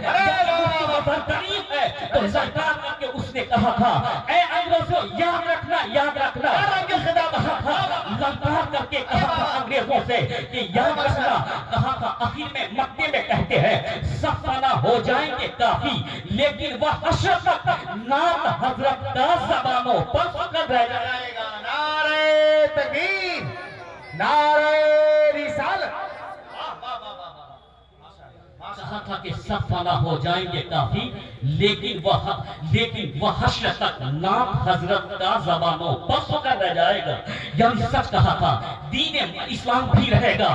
करीम है। तो सरकार करके उसने कहा था, ए अंग्रेजों याद रखना, याद रखना, ललकार करके कहा था अंग्रेजों से कि याद रखना। कहा था आखिर में मक्के में कहते हैं सब फना हो जाएंगे काफी, लेकिन वह हश्र तक नाम हजरत का ज़बानों पर फकर रह जाएगा। नारे तकबीर, नारे रिसालत। कहा था कि सब फना हो जाएंगे काफी, लेकिन वह हश्र तक नाम हजरत का ज़बानों पर फकर रह जाएगा। यानी सच कहा था, दीन इस्लाम भी रहेगा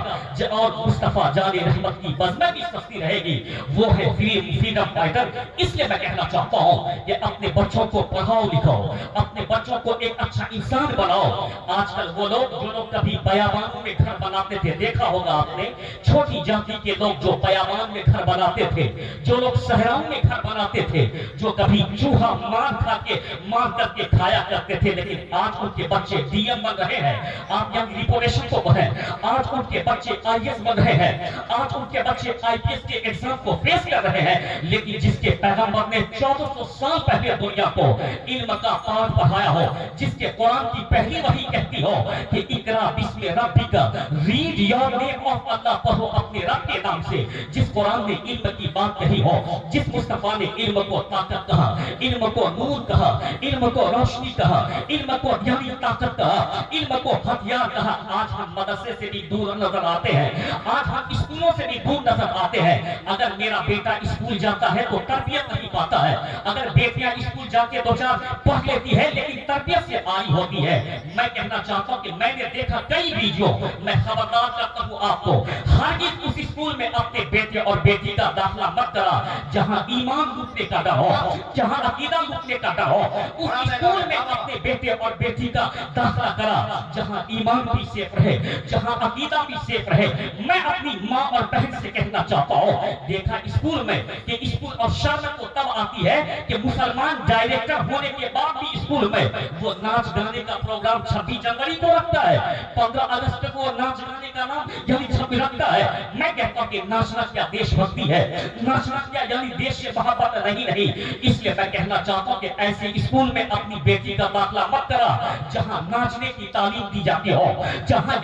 और मुस्तफा जाने रहमत की बज़्म भी सस्ती रहेगी। वो है फ्रीडम फाइटर। इसलिए मैं कहना चाहता हूँ कि अपने बच्चों को पढ़ाओ लिखाओ, अपने बच्चों को एक अच्छा इंसान बनाओ। आजकल वो लोग जो लोग कभी बयाबानों में घर बनाते थे, देखा होगा आपने, छोटी जाति के लोग जो बयाबान में घर बनाते थे, जो लोग सहराओं में घर बनाते थे, जो कभी चूहा मार करके खाया करते थे, लेकिन आज उनके बच्चे डीएम बन रहे हैं। आप यंग रिपोर्टेशन को पढ़ें, आज उनके बच्चे आईएएस बन रहे हैं, आज उनके बच्चे आईपीएस के एग्जाम को फेस कर रहे हैं। लेकिन जिसके पैगंबर ने 1400 साल पहले दुनिया को इल्म का पाठ पढ़ाया हो, जिसके कुरान की पहली वही कहती हो कि इकरा बिस्मि रब्बिका, रीड योर नेम ऑफ अल्लाह, पढ़ो अपने रब के नाम से। जिस कुरान ने इल्म की बात कही हो, जिस मुस्तफा ने इल्म को ताकत कहा, इल्म को नूर कहा, इल्म को रोशनी कहा, इल्म को यानी ताकत कहा, इल्म को हथियार कहा, आज हम मदरसे से भी दूर नजर आते हैं, आज हम स्कूलों से भी दूर नजर आते हैं। अगर मेरा बेटा स्कूल जाता है तो तरबियत नहीं पाता है, अगर बेटियां स्कूल जाके दो चार पढ़ लेती है लेकिन तरबियत से आई होती है। मैं कहना चाहता हूं कि मैंने देखा कई वीडियो, मैं खबरदार करता हूं आपको, हरगिज़ उस स्कूल में अपने बेटे और बेटी का दाखिला मत करा जहां ईमान लूटने का डर हो, जहां अकीदा लूटने का डर हो। उस स्कूल में अपने बेटे और बेटी का दाखिला करा जहां ईमान भी सेफ रहे, जहां अकीदा भी सेफ रहे। मैं अपनी माँ और बहन से कहना चाहता हूँ, देखा स्कूल में कि स्कूल और शर्म तो तब आती है कि मुसलमान डायरेक्टर होने के बाद भी स्कूल में वो नाच गाने का प्रोग्राम 26 जनवरी को रखता है, 15 अगस्त को नाच गाने का नाम यानी 26 रखता है। मैं कहता हूँ कि नाचना क्या देशभक्ति है, नाचना क्या यानी देश से मोहब्बत नहीं। इसलिए मैं कहना चाहता हूँ कि ऐसे स्कूल में अपनी बेटी का दाखिला मत करा जहाँ नाचने की तालीम दी जाती हो, जहाँ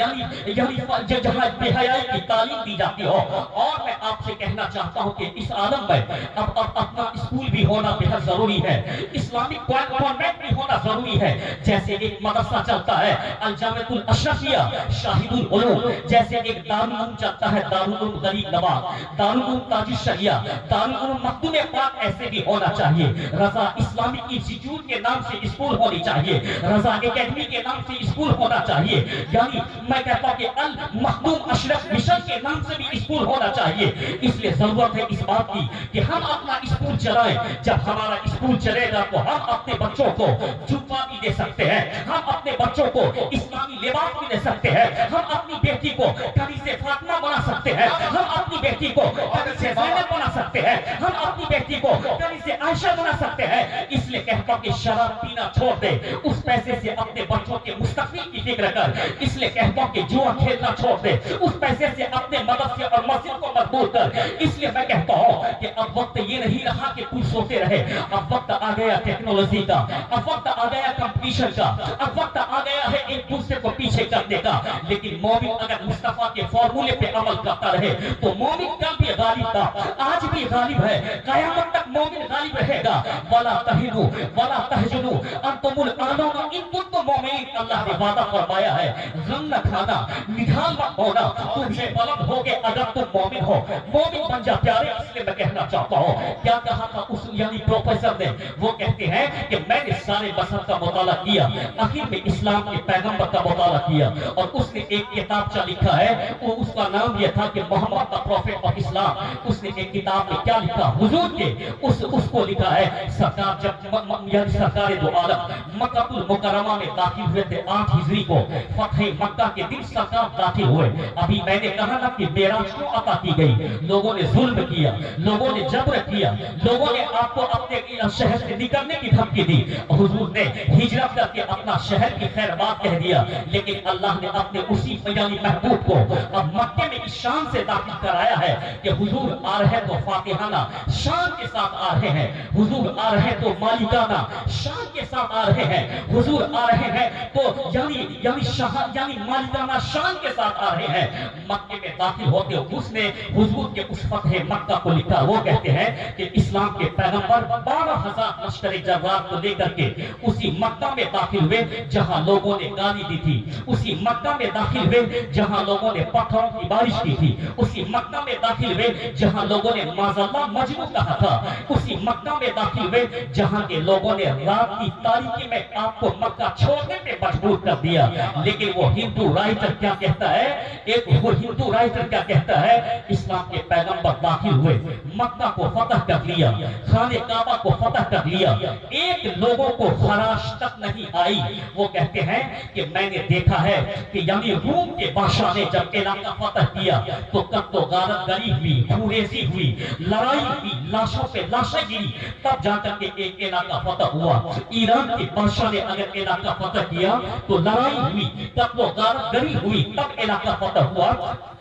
जहाँ बेहयाई की तालीम दी जाती हो। और मैं आपसे कहना चाहता हूँ कि इस आलम में अब अपना स्कूल भी होना बेहद जरूरी है, इस्लामिक कॉन्वेंट भी एकेडमी होना जरूरी है। जैसे एक मदरसा चलता है अल-जामिअतुल अशरफिया शाहिदुल उलूम, जैसे एक दारुल उलूम चलता है दारुल उलूम गरीब नवाज, दारुल उलूम ताजुल शरिया, दारुल उलूम मखदूम पाक, ऐसे भी होना चाहिए। रजा इस्लामिक इंस्टीट्यूट के नाम से स्कूल होनी चाहिए, रजा एकेडमी के नाम से स्कूल होना चाहिए। यानी मैं कहता हूं कि अल मखदूम अशरफ मिशन के नाम से भी स्कूल होना चाहिए। इसलिए जरूरत है इस बात की कि हम अपना स्कूल चलाएं। जब हमारा स्कूल चलेगा तो हम अपने बच्चों को जुब्बा भी दे सकते हैं, हम अपने बच्चों को इस्लामी लिबास भी दे सकते हैं, हम अपनी बेटी को कनीज़े फातिमा बना सकते हैं, हम अपनी बेटी को कनीज़े ज़ैनब बना सकते हैं, हम अपनी बेटी को कनीज़े आयशा बना सकते हैं। इसलिए कहता हूं कि शराब पीना छोड़ दे, उस पैसे से अपने बच्चों के मुस्तकबिल की फिक्र कर। इसलिए कहता हूं कि जुआ खेलना छोड़ दे, उस पैसे से अपने मदरसे और मस्जिद को मजबूत कर। इसलिए मैं कहता हूं कि अब वक्त ये नहीं रहा कि तू सोते रहे, अब वक्त आ गया टेक्नोलॉजी का, अब वक्त आ गया कंपटीशन का, अब वक्त आ गया है एक दूसरे को पीछे करने का। लेकिन मोमिन अगर मुस्तफा के फॉर्मूले पे अमल करता रहे तो मोमिन कल भी गालिब था, आज भी गालिब है, कयामत तक मोमिन गालिब रहेगा। वला तहिनु वला तहजनु अंतुमुल आलूना इन कुंतुम मोमिन, अल्लाह ने वादा फरमाया है गम न खाना, निढाल मत होना, तुझे बुलंद होगे अगर तुम मोमिन हो, मोमिन बन जा प्यारे। इसलिए मैं कहना चाहता हूं, क्या कहा था उस यानी प्रोफेसर ने, वो कहते हैं कि मैंने सारे बशर का मुताला किया, आखिर में इस्लाम के पैगंबर का मुताला किया, और उसने एक किताबचा लिखा है, वो उसका नाम ये था कि Muhammad the prophet of Islam. उसने एक किताब में क्या लिखा, हुजूर के उसको लिखा है सरकार जब यानी सरकार दो आलम मक्कातुल मुकर्रमा में दाखिल हुए थे 8 हिजरी को, फतह मक्का के दिन सरकार दाखिल हुए। अभी मैंने कहा ना कि मेराज क्यों अता की गई, लोगों ने जुल्म किया, लोगों ने जबर किया, लोगों ने आपको अपने शहर से निकलने की धमकी दी, हुजूर ने हिजरत करके अपना शहर की खैर बात कह दिया। लेकिन अल्लाह ने अपने उसी यानी महबूब को अब मक्के में इस शान से दाखिल कराया है कि हुजूर आ रहे तो फातिहाना शान के साथ आ रहे हैं, हुजूर आ रहे तो मालिकाना शान के साथ आ रहे हैं, हुजूर आ रहे हैं तो यानी मालिकाना शान के साथ आ रहे हैं। मक्के में दाखिल होते उसने हुजूर के उस फतह मक्का को लिखा। वो कहते हैं कि इस्लाम के पैगंबर 12,000 लश्कर जर्रार को लेकर के उसी मक्का में दाखिल हुए जहां लोगों ने गाली दी थी, उसी मक्का में दाखिल हुए जहां लोगों ने पत्थरों की बारिश की थी, उसी मक्का में दाखिल हुए जहां लोगों ने माज़अल्लाह मजनू कहा था, उसी मक्का में दाखिल हुए जहां के लोगों ने रात की तारीकी में आपको मक्का छोड़ने पे मजबूर कर दिया। लेकिन वो हिंदू राइटर क्या कहता है, वो हिंदू राइटर क्या कहता है, इस्लाम के पैगंबर दाखिल हुए, मक्का को फतह कर लिया, खाने काबा को फतह कर लिया, एक लोगों को खराश तक नहीं आई। वो कहते हैं कि मैंने देखा है कि यानी रूम के बादशाह ने जब इलाका फतह किया तो कत्तो गारत गरी हुई, खुरेजी हुई, लड़ाई हुई, लाशों पे लाशें गिरी, तब जाकर के एक इलाका फतह हुआ। ईरान के बादशाह ने अगर इलाका फतह किया तो लड़ाई हुई, कत्तो गारत गरी हुई, तब इलाका फतह हुआ।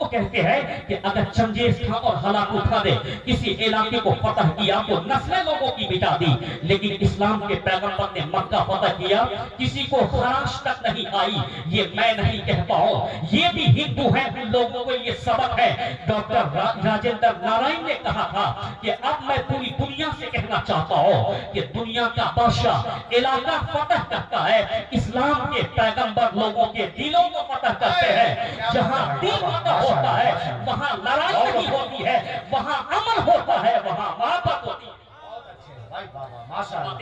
वो कहते हैं कि अगर चंगेज खान और हलाकू खान ने किसी इलाके को फतह किया तो नस्लें लोगों की मिटा दी, लेकिन इस्लाम के पैगंबर ने मक्का फतह किया, किसी को खराश तक नहीं आई। ये मैं नहीं कहता हूं, ये भी हिंदू हैं, उन लोगों को ये सबक है। डॉक्टर राजेंद्र नारायण ने कहा था कि अब मैं पूरी दुनिया से कहना चाहता हूं कि दुनिया का बादशाह इलाका फतह करता है, इस्लाम के पैगंबर लोगों के दिलों को फतह करते हैं। जहां दिल फतह होता है वहां लड़ाई नहीं होती है, वहां अमन होता है, वहां मोहब्बत होती है।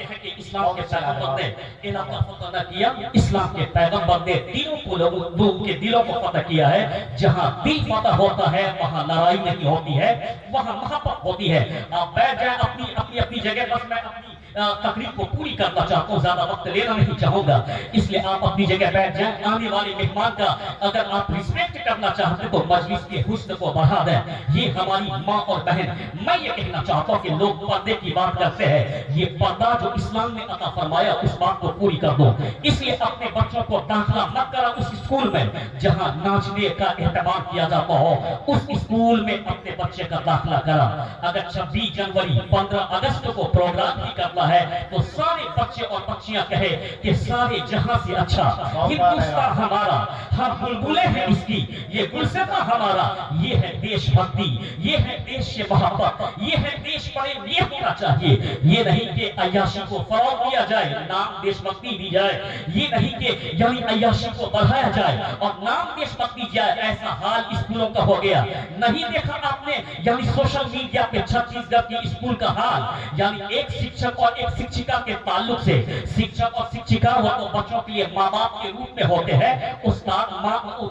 हैं कि इस्लाम के पैगंबर ने इलाका फतह न किया, इस्लाम के पैगंबर ने दिलों को लोगों के दिलों को फतह किया है। जहां दिल फतह होता है वहां लड़ाई नहीं होती है, वहां मोहब्बत होती है। आप बैठ जाए अपनी जगह, बस मैं अपनी तकरीर को पूरी करना चाहता हूँ, ज्यादा वक्त लेना नहीं चाहूंगा, इसलिए आप अपनी जगह बैठ जाएं। आने वाले मेहमान का अगर आप रिस्पेक्ट करना चाहते तो मजलिस के हुस्न को बढ़ा दें। ये हमारी माँ और बहन, मैं ये कहना चाहता हूँ कि लोग पर्दे की बात करते हैं, ये पर्दा जो इस्लाम ने अता फरमाया उस बात को पूरी कर दो। इसलिए अपने बच्चों को दाखिला मत करा उस स्कूल में जहाँ नाचने का एहतमाम किया जाता हो, उस स्कूल में अपने बच्चे का दाखिला करा। अगर 26 जनवरी 15 अगस्त को प्रोग्राम भी करना ہوتا ہے تو سارے بچے اور بچیاں کہے کہ سارے جہاں سے اچھا ہندوستان ہمارا، ہم بلبلیں ہیں اس کی، یہ گلستہ ہمارا، یہ ہے دیش بھکتی، یہ ہے دیش سے محبت، یہ ہے دیش پر یہ ہونا چاہیے۔ یہ نہیں کہ عیاشی کو فروغ دیا جائے، نام دیش بھکتی دی جائے، یہ نہیں کہ یعنی عیاشی کو بڑھایا جائے اور نام دیش بھکتی جائے۔ ایسا حال اسکولوں کا ہو گیا، نہیں دیکھا آپ نے یعنی سوشل میڈیا پہ چھتیس گڑھ کی اسکول کا حال، یعنی ایک شکشک اور ایک شکشکا کے تعلق سے، شکشک اور شکشکا وہ تو بچوں کے لیے ماں باپ کے روپ میں ہوتے ہیں، استاد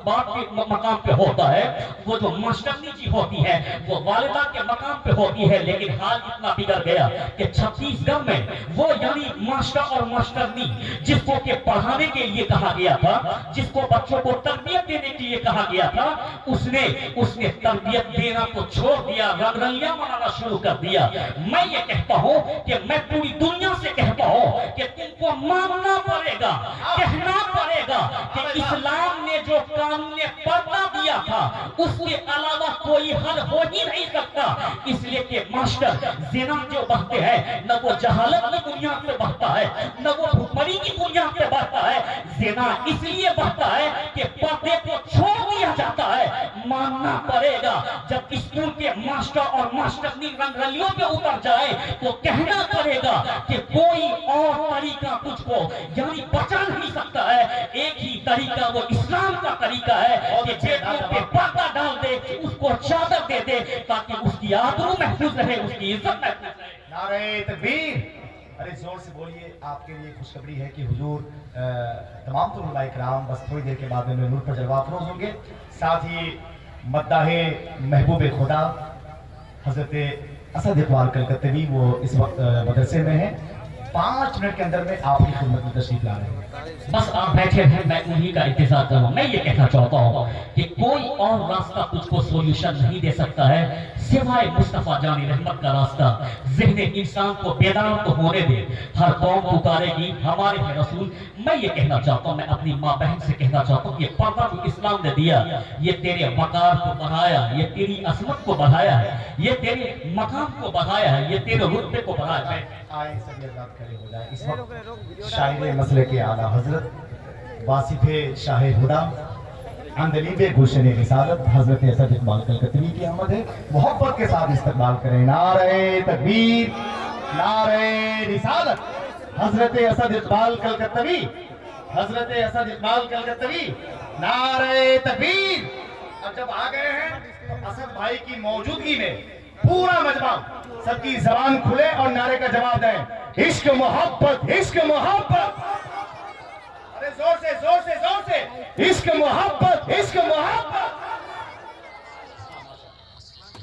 باپ کے مقام پہ ہوتا ہے، وہ جو ماسٹرنی جی ہوتی ہے وہ والدہ کے مقام پہ ہوتی ہے، لیکن حال اتنا بگڑ گیا کہ چھتیس گڑھ میں وہ یعنی ماسٹر اور ماسٹرنی جس کو کہ پڑھانے کے لیے کہا گیا تھا، جس کو بچوں کو تربیت دینے کے لیے کہا گیا تھا، اس نے تربیت دینا کو چھوڑ دیا، رنگ رلیاں منانا شروع کر دیا۔ میں یہ کہتا ہوں کہ میں پوری دنیا سے کہتا ہوں کہ تم کو ماننا پڑے گا، کہنا پڑے گا کہ اسلام نے جو قانون پردہ دیا تھا اس کے علاوہ کوئی حل ہو ہی نہیں سکتا، اس لیے کہ ماسٹر زنا جو بڑھتے ہیں نہ وہ جہالت کی بنیاد پہ بڑھتا ہے نہ وہ بھوکمری کی بنیاد پہ بڑھتا ہے، زنا اس لیے بڑھتا ہے کہ پردے کو چھوڑ دیا جاتا ہے۔ ماننا پڑے گا جب اسکول کے ماسٹر اور ماسٹرنی رنگ رلیوں پہ اتر جائے تو کہنا پڑے گا کہ کوئی اور طریقہ تجھ کو یعنی بچا نہیں سکتا ہے، ایک ہی طریقہ وہ اسلام کا طریقہ ہے کہ بیٹوں پہ پردہ ڈال دے، اس کو چادر دے دے تاکہ اس کی آبرو محفوظ رہے، اس کی عزت محفوظ رہے۔ نعرہ تکبیر! ارے زور سے بولیے۔ آپ کے لیے خوشخبری ہے کہ حضور تمام علماء کرام بس تھوڑی دیر کے بعد میں نور پر جلوہ افروز ہوں گے، ساتھ ہی مداح محبوب خدا حضرت اسد اقبال کلکتوی وہ اس وقت مدرسے میں ہیں، 5 منٹ کے اندر میں آپ کی خدمت میں تشریف لا رہے ہیں۔ بس آپ بیٹھے ہیں، میں انہی کا انتظار کر رہا ہوں۔ میں یہ کہنا چاہتا ہوں کہ کوئی اور راستہ تجھ کو سولوشن نہیں دے سکتا ہے سوائے مصطفیٰ جان رحمت کا راستہ۔ ذہن انسان کو بیدار تو ہونے دے، ہر قوم پکارے گی ہمارے ہیں رسول۔ میں یہ کہنا چاہتا ہوں، میں اپنی ماں بہن سے کہنا چاہتا ہوں، یہ پردہ جو اسلام نے دیا یہ تیرے وقار کو بڑھایا، یہ تیری عظمت کو بڑھایا ہے، یہ تیرے مقام کو بڑھایا ہے، یہ تیرے رتبے کو بڑھایا ہے۔ آئے سبھی حضرات کھڑے ہو جائیں۔ اس وقت شاعر مسلک اعلیٰ حضرت واصف شاہ ہدا اندلیب گلشن رسالت حضرت اسد اقبال کلکتوی کی آمد ہے، محبت کے ساتھ استقبال کریں۔ نعرہ تکبیر، نعرہ رسالت، حضرت اسد اقبال کلکتوی، حضرت اسد اقبال کلکتوی، نعرہ تکبیر۔ اب جب آ گئے ہیں تو اسد بھائی کی موجودگی میں پورا مجمع سب کی زبان کھلے اور نعرے کا جواب دیں۔ عشق محبت، عشق محبت، ارے زور سے زور سے زور سے، عشق محبت، عشق محبت۔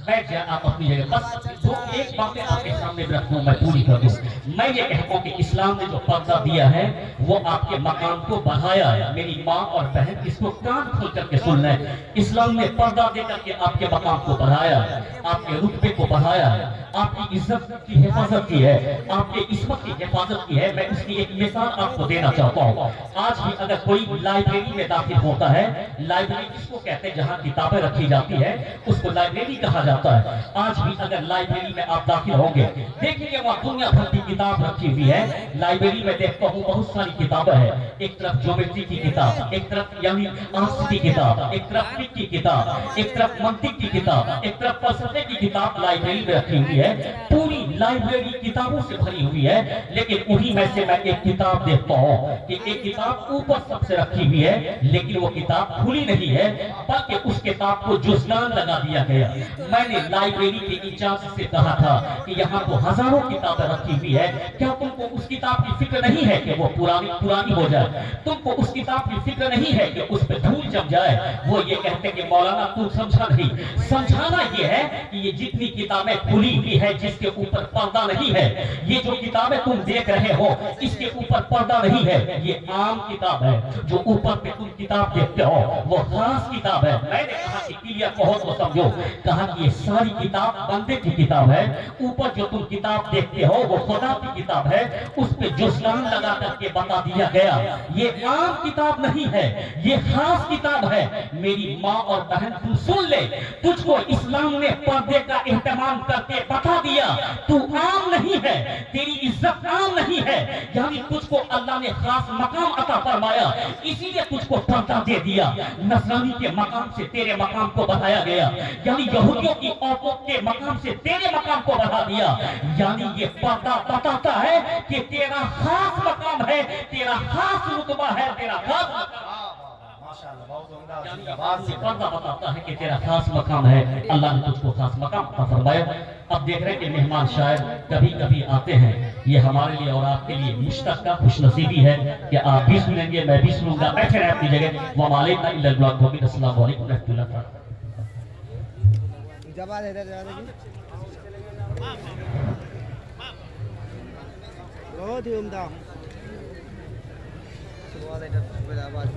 بیٹھ جائے آپ اپنی جگہ، بس دو ایک باتیں آپ کے سامنے رکھوں میں پوری کر دوں۔ میں یہ کہتا ہوں کہ اسلام نے جو پردہ دیا ہے وہ آپ کے مقام کو بڑھایا ہے۔ میری ماں اور بہن اس کو کان کھول کر کے سن لیں، اسلام نے پردہ دے کر کے آپ کے مقام کو بڑھایا ہے، آپ کے رتبے کو بڑھایا ہے، آپ کی عزت کی حفاظت کی ہے، آپ کے عصمت کی حفاظت کی ہے۔ میں اس کی ایک مثال آپ کو دینا چاہتا ہوں۔ آج بھی اگر کوئی لائبریری میں داخل ہوتا ہے، لائبریری کس کو کہتے ہیں جہاں کتابیں رکھی جاتی ہے اس کو لائبریری کہا جاتا ہے۔ آج بھی اگر لائبریری میں آپ داخل ہوں گے دیکھیں گے وہاں دنیا بھر کی کتاب رکھی ہوئی ہے۔ لائبریری میں دیکھتا ہوں بہت ساری کتابیں ہیں، ایک طرف جیومیٹری کی کتاب، ایک طرف یعنی آرٹس کی کتاب، ایک طرف فقہ کی کتاب، ایک طرف منطق کی کتاب، ایک طرف فلسفے کی کتاب لائبریری میں رکھی ہوئی ہے۔ پوری لائبریری کتابوں سے بھری ہوئی ہے، لیکن انہی میں سے میں ایک کتاب دیکھتا ہوں کہ ایک کتاب اوپر سب سے رکھی ہوئی ہے، لیکن وہ کتاب کھلی نہیں ہے بلکہ اس کتاب کو جزدان لگا دیا گیا۔ میں نے لائبریری کے انچارج سے کہا تھا کہ یہاں تو ہزاروں کتابیں رکھی ہوئی ہے، کیا تم کو اس کتاب کی فکر نہیں ہے کہ وہ پرانی ہو جائے؟ تم کو اس کتاب کی فکر نہیں ہے کہ اس پہ دھول جم جائے؟ وہ یہ کہتے کہ مولانا تم سمجھا نہیں۔ سمجھانا یہ ہے کہ یہ جتنی کتابیں کھلی ہوئی ہے جس کے اوپر پردہ نہیں ہے، یہ جو کتابیں تم دیکھ رہے ہو اس کے اوپر پردہ نہیں ہے، یہ عام کتاب ہے۔ جو اوپر پہ تم کتاب دیکھتے ہو وہ خاص کتاب ہے۔ میں نے کہا کہ کلیئر بہت کو سمجھو، کہا کہ یہ ساری کتاب بندے کی کتاب ہے، اوپر جو تم کتاب دیکھتے ہو وہ خدا کی کتاب ہے، اس پہ جزلان لگا کر کے بتا دیا گیا یہ عام کتاب نہیں ہے، یہ خاص کتاب ہے۔ میری ماں اور بہن تم سن لے، تجھ کو اسلام نے پردے کا اہتمام کر کے بتا دیا تو عام نہیں ہے، تیری इज्जत आम नहीं है, यानी तुझको अल्लाह ने खास मकाम अता फरमाया, इसीलिए तुझको पर्दा दे दिया। नसरानी के मकाम से तेरे मकाम को बढ़ाया गया, यानी यहूदियों की औरतों के मकाम से तेरे मकाम को बढ़ा दिया। यानी ये पर्दा बताता है कि तेरा खास मकाम है, तेरा खास रुतबा है, तेरा खास माशाअल्लाह, बहुत उम्दा यानी आवाज ये पर्दा बताता है कि तेरा खास मकाम है, अल्लाह ने तुझको खास मकाम अता फरमाया। अब देख रहे हैं कि मेहमान शायर कभी कभी आते हैं, ये हमारे लिए और आपके लिए मुश्तक का खुशनसीबी है कि आप भी सुनेंगे, मैं भी सुनूंगा। बैठे रहे अपनी जगह। वमालैकुम इल्लल ब्लाग होगी। अस्सलाम वालेकुम रहमतुल्लाह ताला। जवाब इधर जवाब दीजिए। बहुत ही उम्दा। शुरुआत इधर आवाज